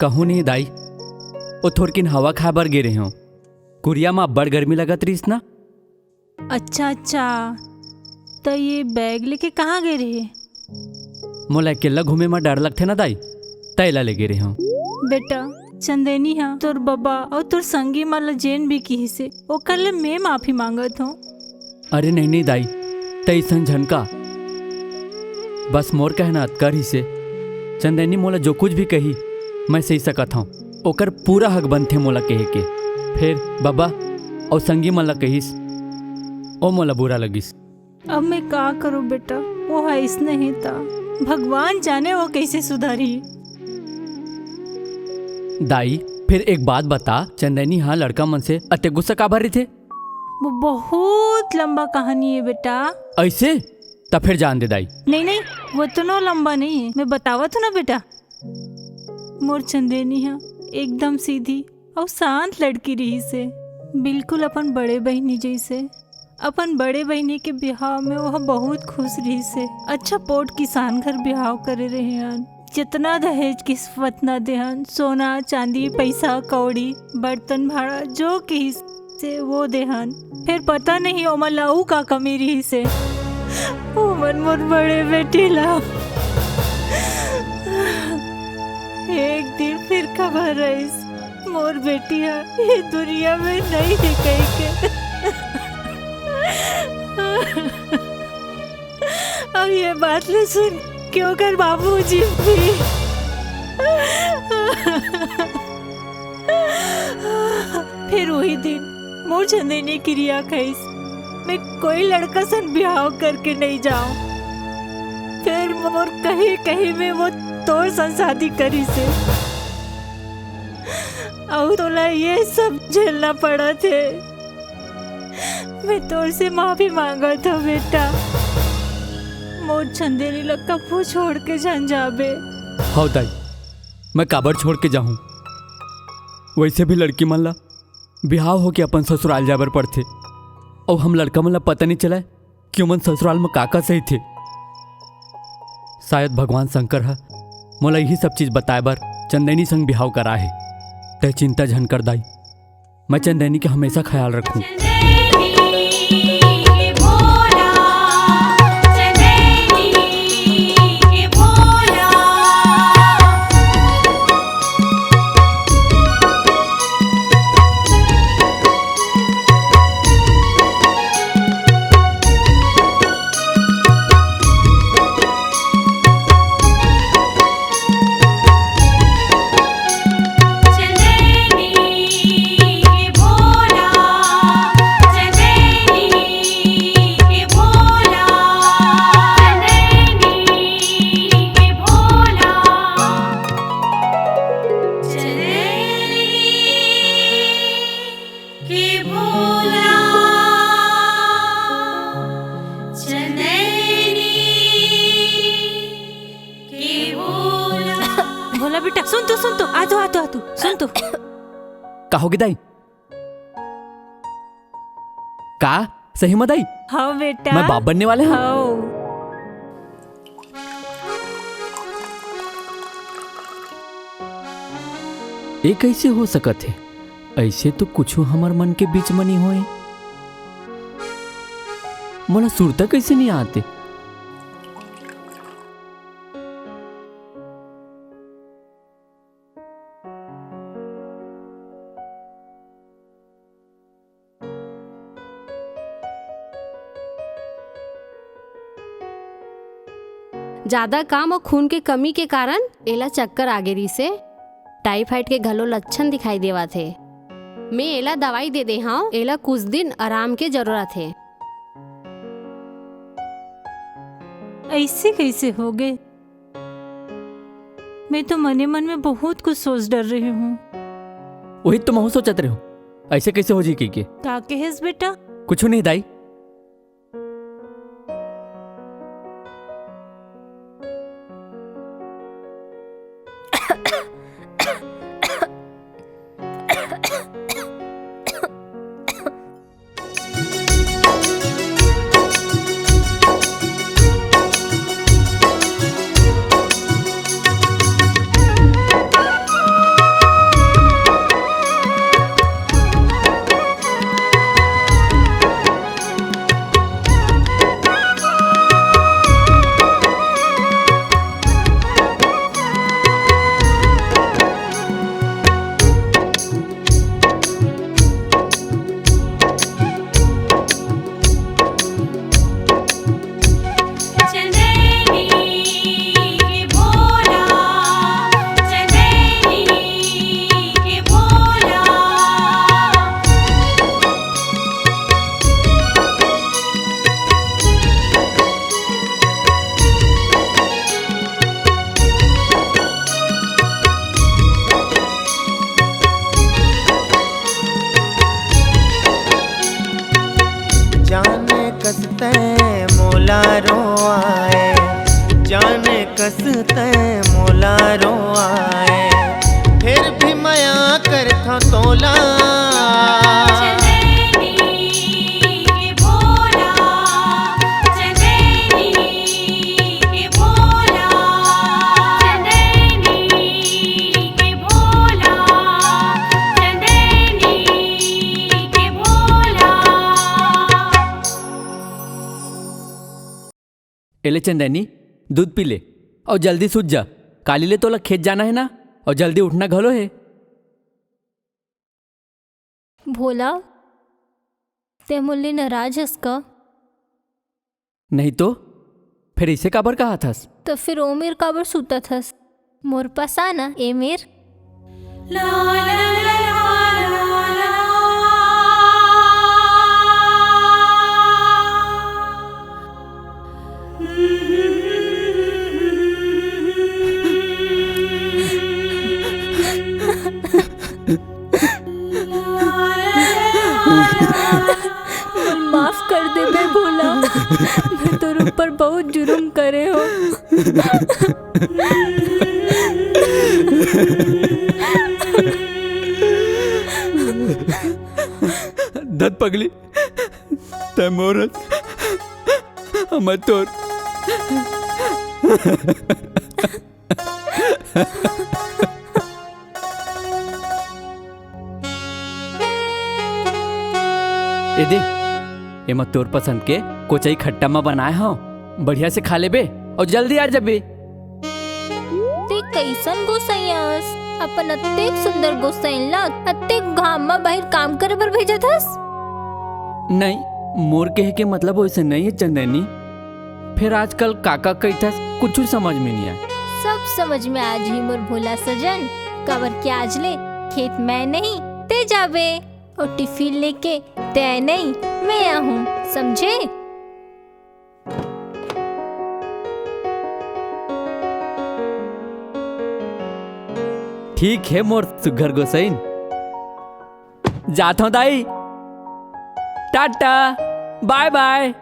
कहूँ नहीं दाई, वो थोड़किन हवा खा बर गिरे हो। कुरिया में बड़ गर्मी लगत रहीस ना। अच्छा अच्छा, तो ये बैग लेके कहाँ गए रहे? मोला अकेला घूमे में डर लगते ना दाई, तैला ले गिरे हो। बेटा चंदेनी हाँ तोर बाबा और तोर संगी माला जेन भी की से ओकर ले मैं माफी मांगत हूँ। अरे नहीं दाई, तैसन झनका बस मोर कहना अतकर ही से। चंदेनी मोला जो कुछ भी कही मैं सही सकत हूँ, ओकर पूरा हक बनथे मोला कहे के। फिर बाबा और संगी मोला कहिस ओ मोला बुरा लगिस। अब मैं का करूँ बेटा, वो ऐस नहीं था, भगवान जाने वो कैसे सुधारी। दाई फिर एक बात बता, चंदेनी हाँ लड़का मन से अते गुस्सा का भरे थे? वो बहुत लंबा कहानी है बेटा। ऐसे तब फिर जान दे दाई। नहीं वो तो नो लंबा नहीं है, मैं बतावा था ना बेटा। मोर चंदेनी हाँ एकदम सीधी और शांत लड़की रही से, बिल्कुल अपन बड़े बहनी जैसे। अपन बड़े बहनी के ब्याह में वह बहुत खुश रही से। अच्छा पोट किसान घर ब्याह करे रहे हन, जितना दहेज किस्मत न देहन, सोना चांदी पैसा कौड़ी बर्तन भाड़ा जो की से वो देहन। फिर पता नहीं ओमा लाऊ का कमी रही से। ओमन मोर बड़े बेटी ला एक दिन फिर खबर रही मोर बेटी है ये दुनिया में नहीं है कहीं के। अब ये बात ले सुन क्यों कर बाबूजी भी। फिर वही दिन मोर चंदेनी क्रिया कहीस मैं कोई लड़का सन ब्याह करके नहीं जाऊं। फिर मोर कहीं कहीं में वो तोर सन शादी करी से और तोला ये सब झेलना पड़ा थे। मैं तोर से माफी मांगा था बेटा। मोर चंदेनी लग कपू छोड़ के जान जाबे। हाँ दाई, मैं काबर छोड़ के जाऊं? वैसे भी लड़की मन ला बिहाव हो के अपन ससुराल जाबर पड़थे, और हम लड़का मन ला पता नहीं चला कि मन ससुराल में काका सही थे। शायद भगवान शंकर है मोला यही सब चीज बताए बर चंदेनी संग बिहाव करा है। तय चिंता झन कर दाई, मैं चंदेनी के हमेशा ख्याल रखूं। भोला सुन तो आ तू सुन तो। का होगी दाई? का सही में दाई? हाँ बेटा, मैं बाप बनने वाले हैं। हाँ। ये कैसे हो सकत है? ऐसे तो कुछ हमार मन के बीच में नहीं होए। मोला सुरता कैसे नहीं आते? ज्यादा काम और खून के कमी के कारण एला चक्कर आगे रही से टाइफाइड के घलो लक्षण दिखाई देवा थे। मैं एला दवाई दे दे हाँ, एला कुछ दिन आराम के जरूरत है। ऐसे कैसे हो गए? मैं तो मने मन में बहुत कुछ सोच डर रही हूँ। वही तो महू सोचत रहे हो, ऐसे कैसे हो जी के? का कहेस बेटा? कुछ नहीं दाई। कसते मोला रो आए, जाने कसते मोला रो आए, फिर भी मया कर था तोला। एले चंदनी दूध पी ले और जल्दी सूझ जा। काली ले तोला खेत जाना है ना, और जल्दी उठना घलो है। भोला ते मुल्ली नाराज हस का? नहीं तो फिर इसे काबर कहा थस? तो फिर ओमेर काबर सूता थस? मोर पास आना एमेर। माफ कर दे बे भोला, मैं तोर ऊपर बहुत जुर्म करे हो। दत पगली ते मोरत हम तोर ए दे ये मत तोर पसंद के कोचाई खट्टा में बनाए हो, बढ़िया से खा ले बे और जल्दी आ जबे। ते कैसन गोसाइयास अपन अत्तेक सुंदर गोसाइन ला अत्तेक घाम में बाहर काम करे बर भेजत हस? नहीं, मोर कहे के मतलब वैसे नहीं है चंदनी। फिर आजकल काका कहथस कुछ समझ में नहीं आए। सब समझ में आज ही मोर भोला सजन। कवर के आज ले खेत मैं नहीं ते जाबे, और टिफिन लेके तय नहीं मैं आहूं, समझे? ठीक है मोर सुघर गोसाइन, जाता हूं दाई। Tata bye bye.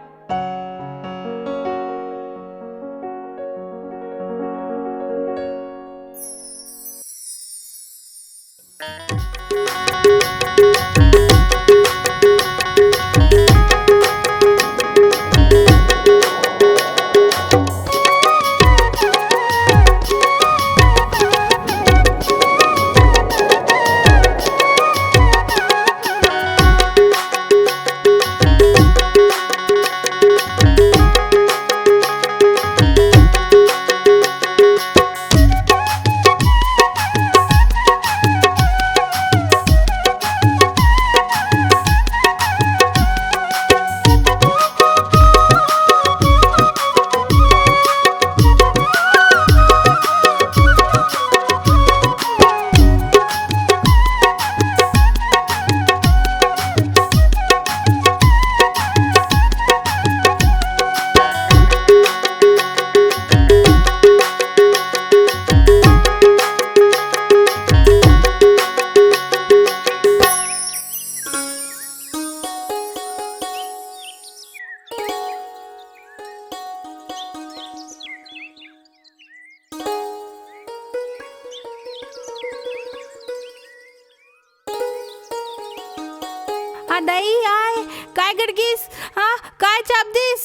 हा दाई आय काय गडगीस हा काय चापदीस.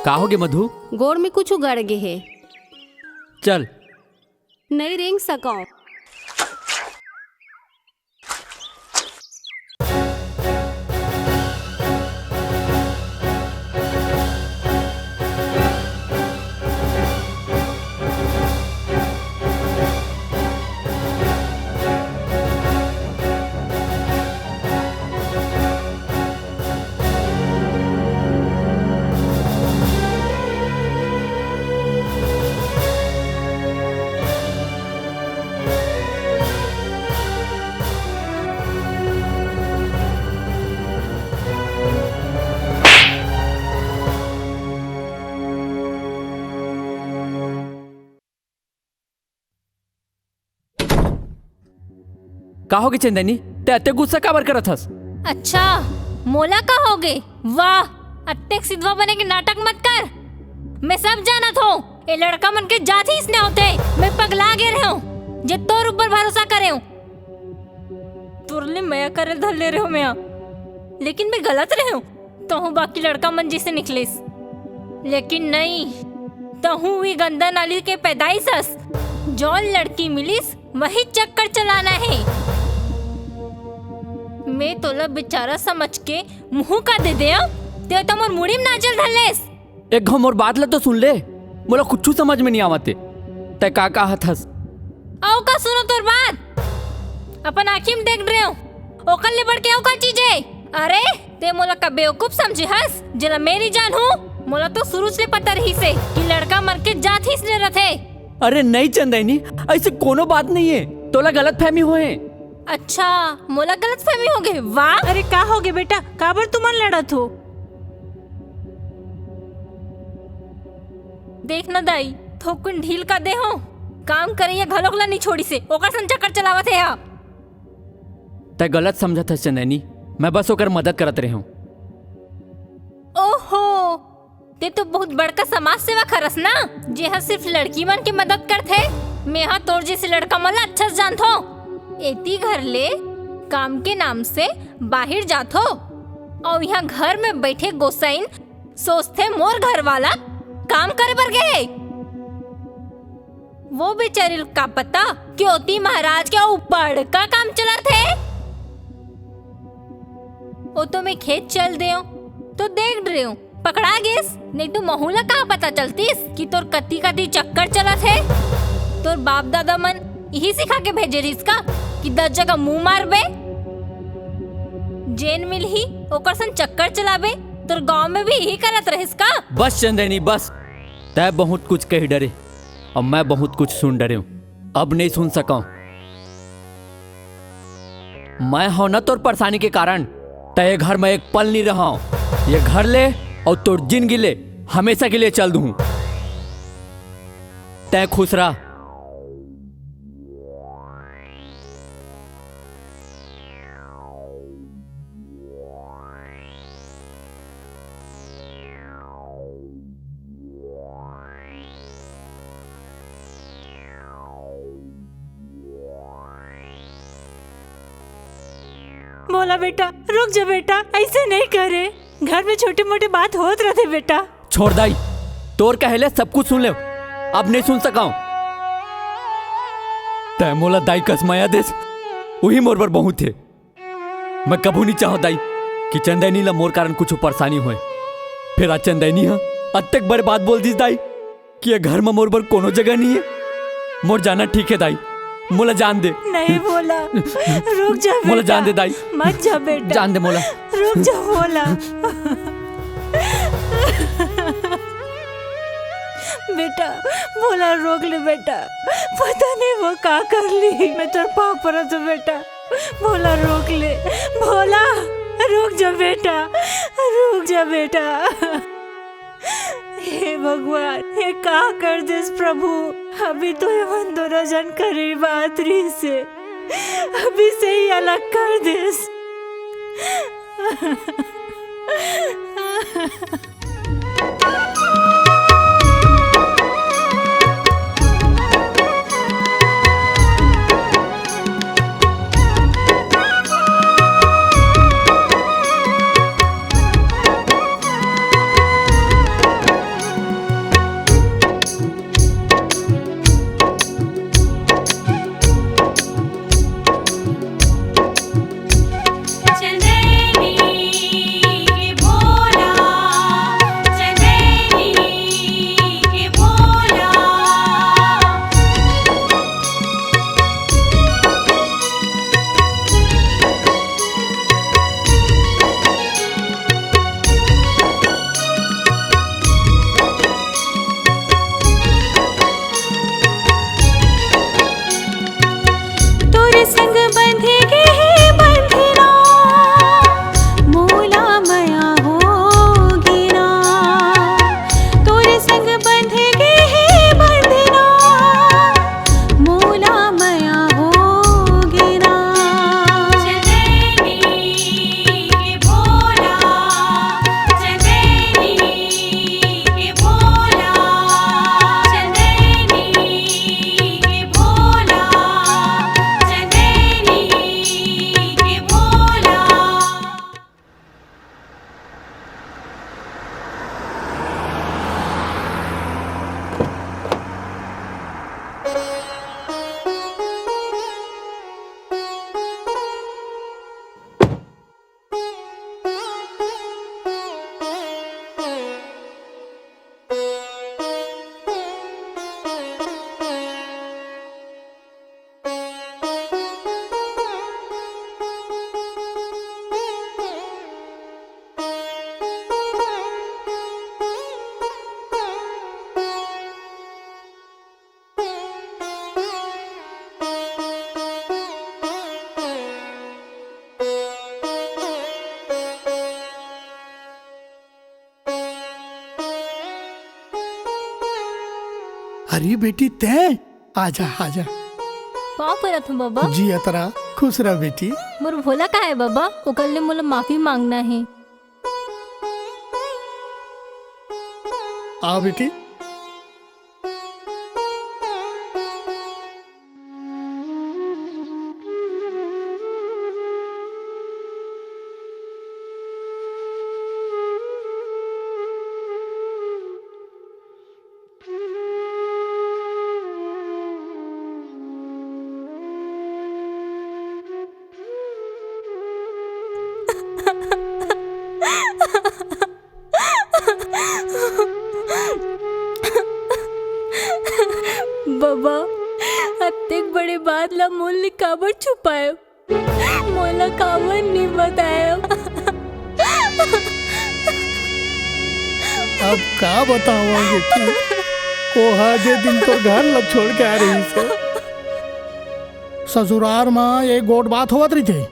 का होगे मधु? गोड़ में कुछ उगड़ गे है, चल नहीं रेंग सकाओ. का होगे चंदनी? ते अत्ते गुस्सा काबर करत हस? अच्छा मोला का हो गए? वाह, अत्तेक सिद्धवा बने के नाटक मत कर. मैं सब जानत हूँ. ये लड़का मन के जात ही इसने होते. मैं पगला गे रहे हूँ जे तोर ऊपर भरोसा करे हूँ. तुरले मैं करे धर ले रहे हो मैं, लेकिन मैं गलत रहे हूँ. तो हूँ बाकी लड़का मन जिसे निकलेस, लेकिन नहीं. तो हूँ वी गंदा नाली के पैदाइश हस. जौन लड़की मिलिस वही चक्कर चलाना है. मैं तोला बेचारा समझ के मुंह का दे दे ते तो मोर मुड़ी में नाचल धलेस. एक घम और बात ला तो सुन ले, मोला कुछ समझ में नहीं आवते. ते का कहत हस? आओ का सुनो तोर बात. अपन आँखी में देख रहे हो ओकल ले बढ़ के आओ का चीज है. अरे ते मोला का बेवकूफ समझे हस जला मेरी जान हूँ. मोला तो शुरू से पता रही से कि लड़का मर के जात ही इसने रथे. अरे नहीं चंदनी, ऐसे कोनो बात नहीं है. तोला गलत फहमी होए. अच्छा मोला गलत फहमी हो गई. वाह. अरे का हो गए बेटा, काबर तुमन लड़त हो? देख न दाई थोकुन ढील का दे हो. काम करिए घलोकला नहीं छोड़ी से ओकर संग चक्कर चलावत है. ते गलत समझत हस चंदनी, मैं बस ओकर मदद करत रहे हूँ. ओहो, ते तो बहुत बड़का समाज सेवा खरस ना, जे हा सिर्फ लड़की मन की मदद करथे. मैं हा तोर जैसे लड़का मला अच्छा से जानत हो. एती घर ले काम के नाम से बाहर जात हो और यहाँ घर में बैठे गोसाइन सोचते मोर घर वाला काम करे बर गए. वो बेचारी का पता क्योंकि महाराज के ऊपर का काम चला थे. वो तो मैं खेत चल दे तो देख रहे हूँ पकड़ा गेस. नहीं तो महूला कहाँ पता चलतीस कि तोर कत्ती कत्ती चक्कर चला थे. तोर बाप दादा मन यही सिखा के भेजे रिस का कि 10 जगह मुंह मार बे, जेन मिल ही ओकर संग चक्कर चलाबे. तोर गांव में भी यही करत रहिस का? बस चंदनी बस. तय बहुत कुछ कह डरे और मैं बहुत कुछ सुन डरे हूँ. अब नहीं सुन सका. मैं हो न तोर परेशानी के कारण. तय घर में एक पल नहीं रहा हूँ. ये घर ले और तोर जिंदगी ले हमेशा के लिए चल दूँ. तय खुश रहा. बोला बेटा, रुक जा बेटा, ऐसे नहीं करे। घर में छोटी मोटी बात होत रहते बेटा। छोड़ दाई, तोर कहले सब कुछ सुन ले, अब नहीं सुन सकाऊं। तय मोला दाई कसमाया देस, वही मोर पर बहुत थे। मैं कबू नहीं चाहूँ दाई कि चंदैनी ला मोर कारण कुछ परेशानी हुए। फिर आज चंदैनी हाँ अतक बड़े बात बोल दी दाई कि ये घर में मोर पर कोनो जगह नहीं है। मोर जाना ठीक है दाई, मोला जान दे। नहीं बोला, रुक जा बेटा। मोला जान दे दाई, मत जा बेटा, जान दे मोला, रुक जा बोला। बेटा बोला रोक ले बेटा, पता नहीं वो क्या कर ली। मैं तेरे पाँव पर तो बेटा, बोला रोक ले, बोला रुक जा बेटा, रुक जा बेटा। हे भगवान, हे का कर देस प्रभु। अभी तो एवं दोनों जन करीब आतरी से, अभी से ही अलग कर देस। अरे बेटी तय आजा आजा। पाँव परत हूँ बाबा। जी अतरा खुश रह बेटी। मोर भोला का है बाबा, ओकर ले मोला माफी मांगना है। आओ बेटी। बाबा अत्तेक बड़े बात ला मोल काबर छुपाए, मोला काबर नहीं बताया। अब का बताऊं बेटी, ओहा जे दिन तो घर लग छोड़ के आ रही से ससुराल में एक गोट बात होवत रही थे,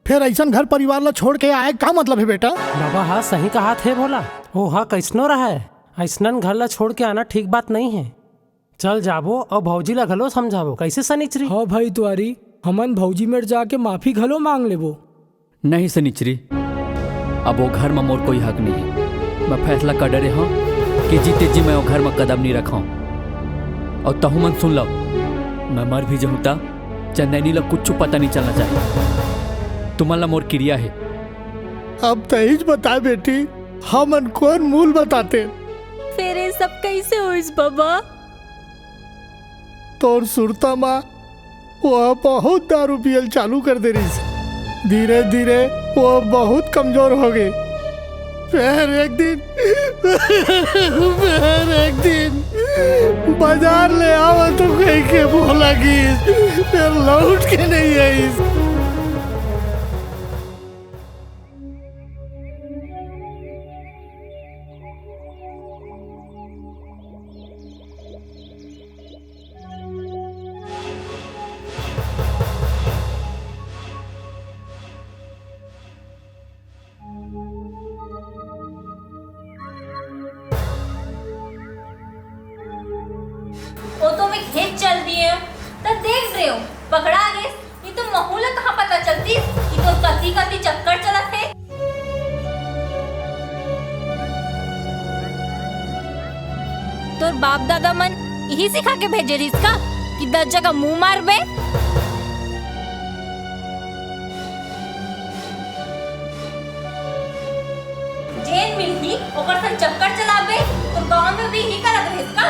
फिर ऐसा घर परिवार ला छोड़ के आए का मतलब है बेटा? बाबा हाँ सही कहा थे बोला, ओहा कैसनो रहा है, ऐसनन घर ला छोड़ के आना ठीक बात नहीं है। चल जाबो और भौजी ला घलो समझाबो कैसे सनिचरी। हाँ भाई तुआरी, हमन भौजी मेर जाके माफी घलो मांग लेबो। नहीं सनिचरी, अब वो घर में मोर कोई हक नहीं है। मैं फैसला कर डरे हाँ कि जीते जी मैं वो घर में कदम नहीं रखा। और तहु मन सुन लो, मैं मर भी जाऊँ ता चंदैनी ला कुछ पता नहीं चलना चाहिए। तुम्हाला मोर क्रिया है। अब तहीज बता बेटी, हमन कौन मूल बताते। फिर ये सब कैसे होइस बाबा? तोर सुरता माँ वो बहुत दारू पियल चालू कर दे रही। धीरे धीरे वो बहुत कमजोर हो गई। फिर एक दिन बाजार ले आवा तो कहीं के बोला कि फिर लौट के नहीं आई। वो तो मैं खेत चल दिए तो देख रहे हो पकड़ा गए। ये तो महूला कहाँ पता चलती कि तो कथी कथी चक्कर चला थे। तो बाप दादा मन यही सिखा के भेजे रही इसका कि 10 जगह मुंह मार बे। जेल मिली ओकर संग चक्कर चलाबे तो गांव में भी ही करत रहे इसका।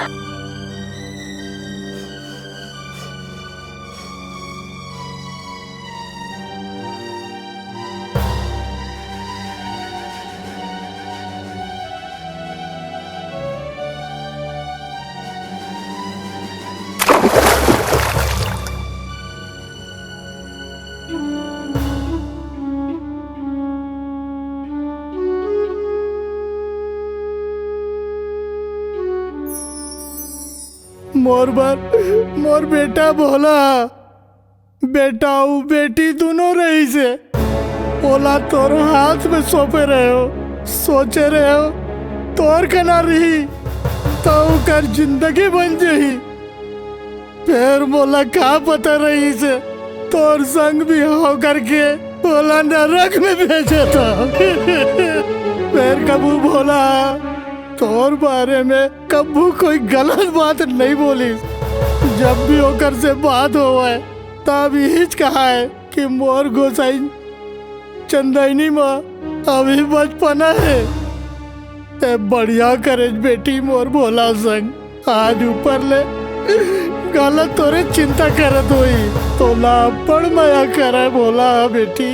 मोर बेटा बोला, बेटा उ बेटी दोनों रही से बोला तोर हाथ में सौंपे रहे हो, सोचे रहे हो तोर कना रही तो कर जिंदगी बन जाही। फिर बोला का पता रही से तोर संग भी हो करके बोला नरक में भेजा था। फिर कबू बोला तोर बारे में कबू कोई गलत बात नहीं बोली। जब भी होकर से बात हो है तब यही कहा है कि मोर गोसाई चंदनी माँ अभी बचपना है। ते बढ़िया करे बेटी मोर भोला संग आज ऊपर ले गलत तोरे चिंता करत हुई तो ना पड़ माया करे बोला बेटी।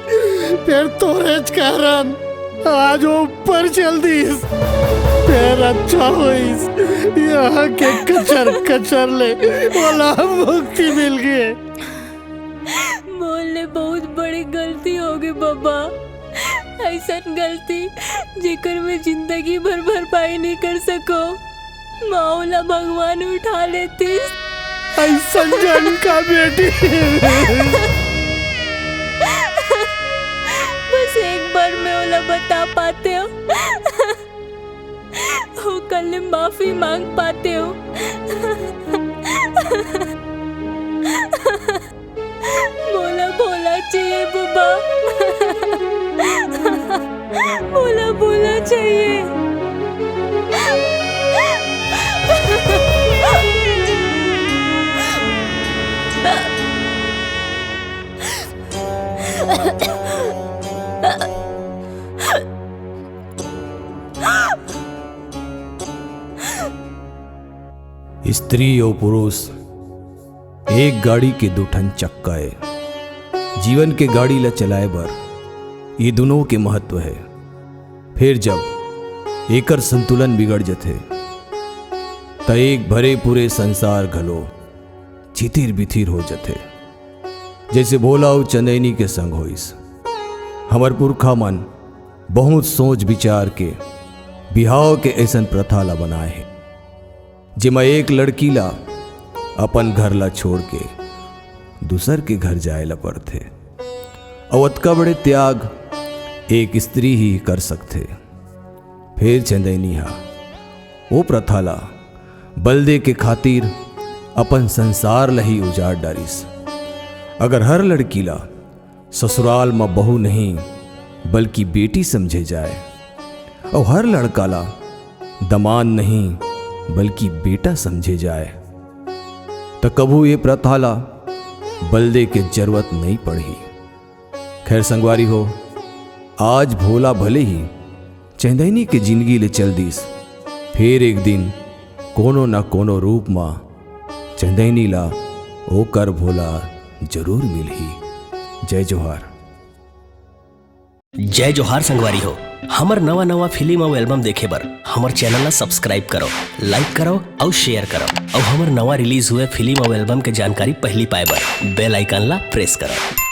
फिर तोरे कारण आज ऊपर चल दी। फिर अच्छा होइस यहाँ के कचर कचर ले बोला मुक्ति मिल गई। बोलने बहुत बड़ी गलती हो गई बाबा। ऐसा गलती जेकर में जिंदगी भर भरपाई नहीं कर सको मौला भगवान उठा लेती। ऐसा जन का बेटी बस एक बार में ओला बता पाते हो वो कल माफी मांग पाते हो। बोला बोला चाहिए बाबा, बोला बोला चाहिए। स्त्री और पुरुष एक गाड़ी के दो ठन चक्का है। जीवन के गाड़ी ला चलाए बर ये दोनों के महत्व है। फिर जब एकर संतुलन बिगड़ जथे त एक भरे पूरे संसार घलो चितिर बिथिर हो जथे। जैसे भोला और चंदैनी के संग होइस। हमर पुरखा मन बहुत सोच विचार के बिहाव के ऐसन प्रथा ला बनाए हैं जिमा एक लड़की ला अपन घर ला छोड़ के दूसर के घर जाए ला पड़थे। अवतका बड़े त्याग एक स्त्री ही कर सकते। फिर चंदैनी हा वो प्रथा ला बलदे के खातिर अपन संसार लही उजाड़ डारिस। अगर हर लड़की ला ससुराल में बहू नहीं बल्कि बेटी समझे जाए और हर लड़का ला दमाद नहीं बल्कि बेटा समझे जाए तो कभू ये प्रथा ला बलदे के जरूरत नहीं पड़ी। खैर संगवारी हो, आज भोला भले ही चंदैनी के जिंदगी ले चल दीस, फिर एक दिन कोनो न कोनो रूप में चंदैनी ला ओकर भोला जरूर मिलही। जय जोहार। जय जोहार संगवारी हो। हमर नवा नवा फिल्म और एल्बम देखे बर हमर चैनल ला सब्सक्राइब करो, लाइक करो और शेयर करो, और हमर नवा रिलीज हुए फिल्म और एल्बम के जानकारी पहली पाए बर बेल आइकन ला प्रेस करो।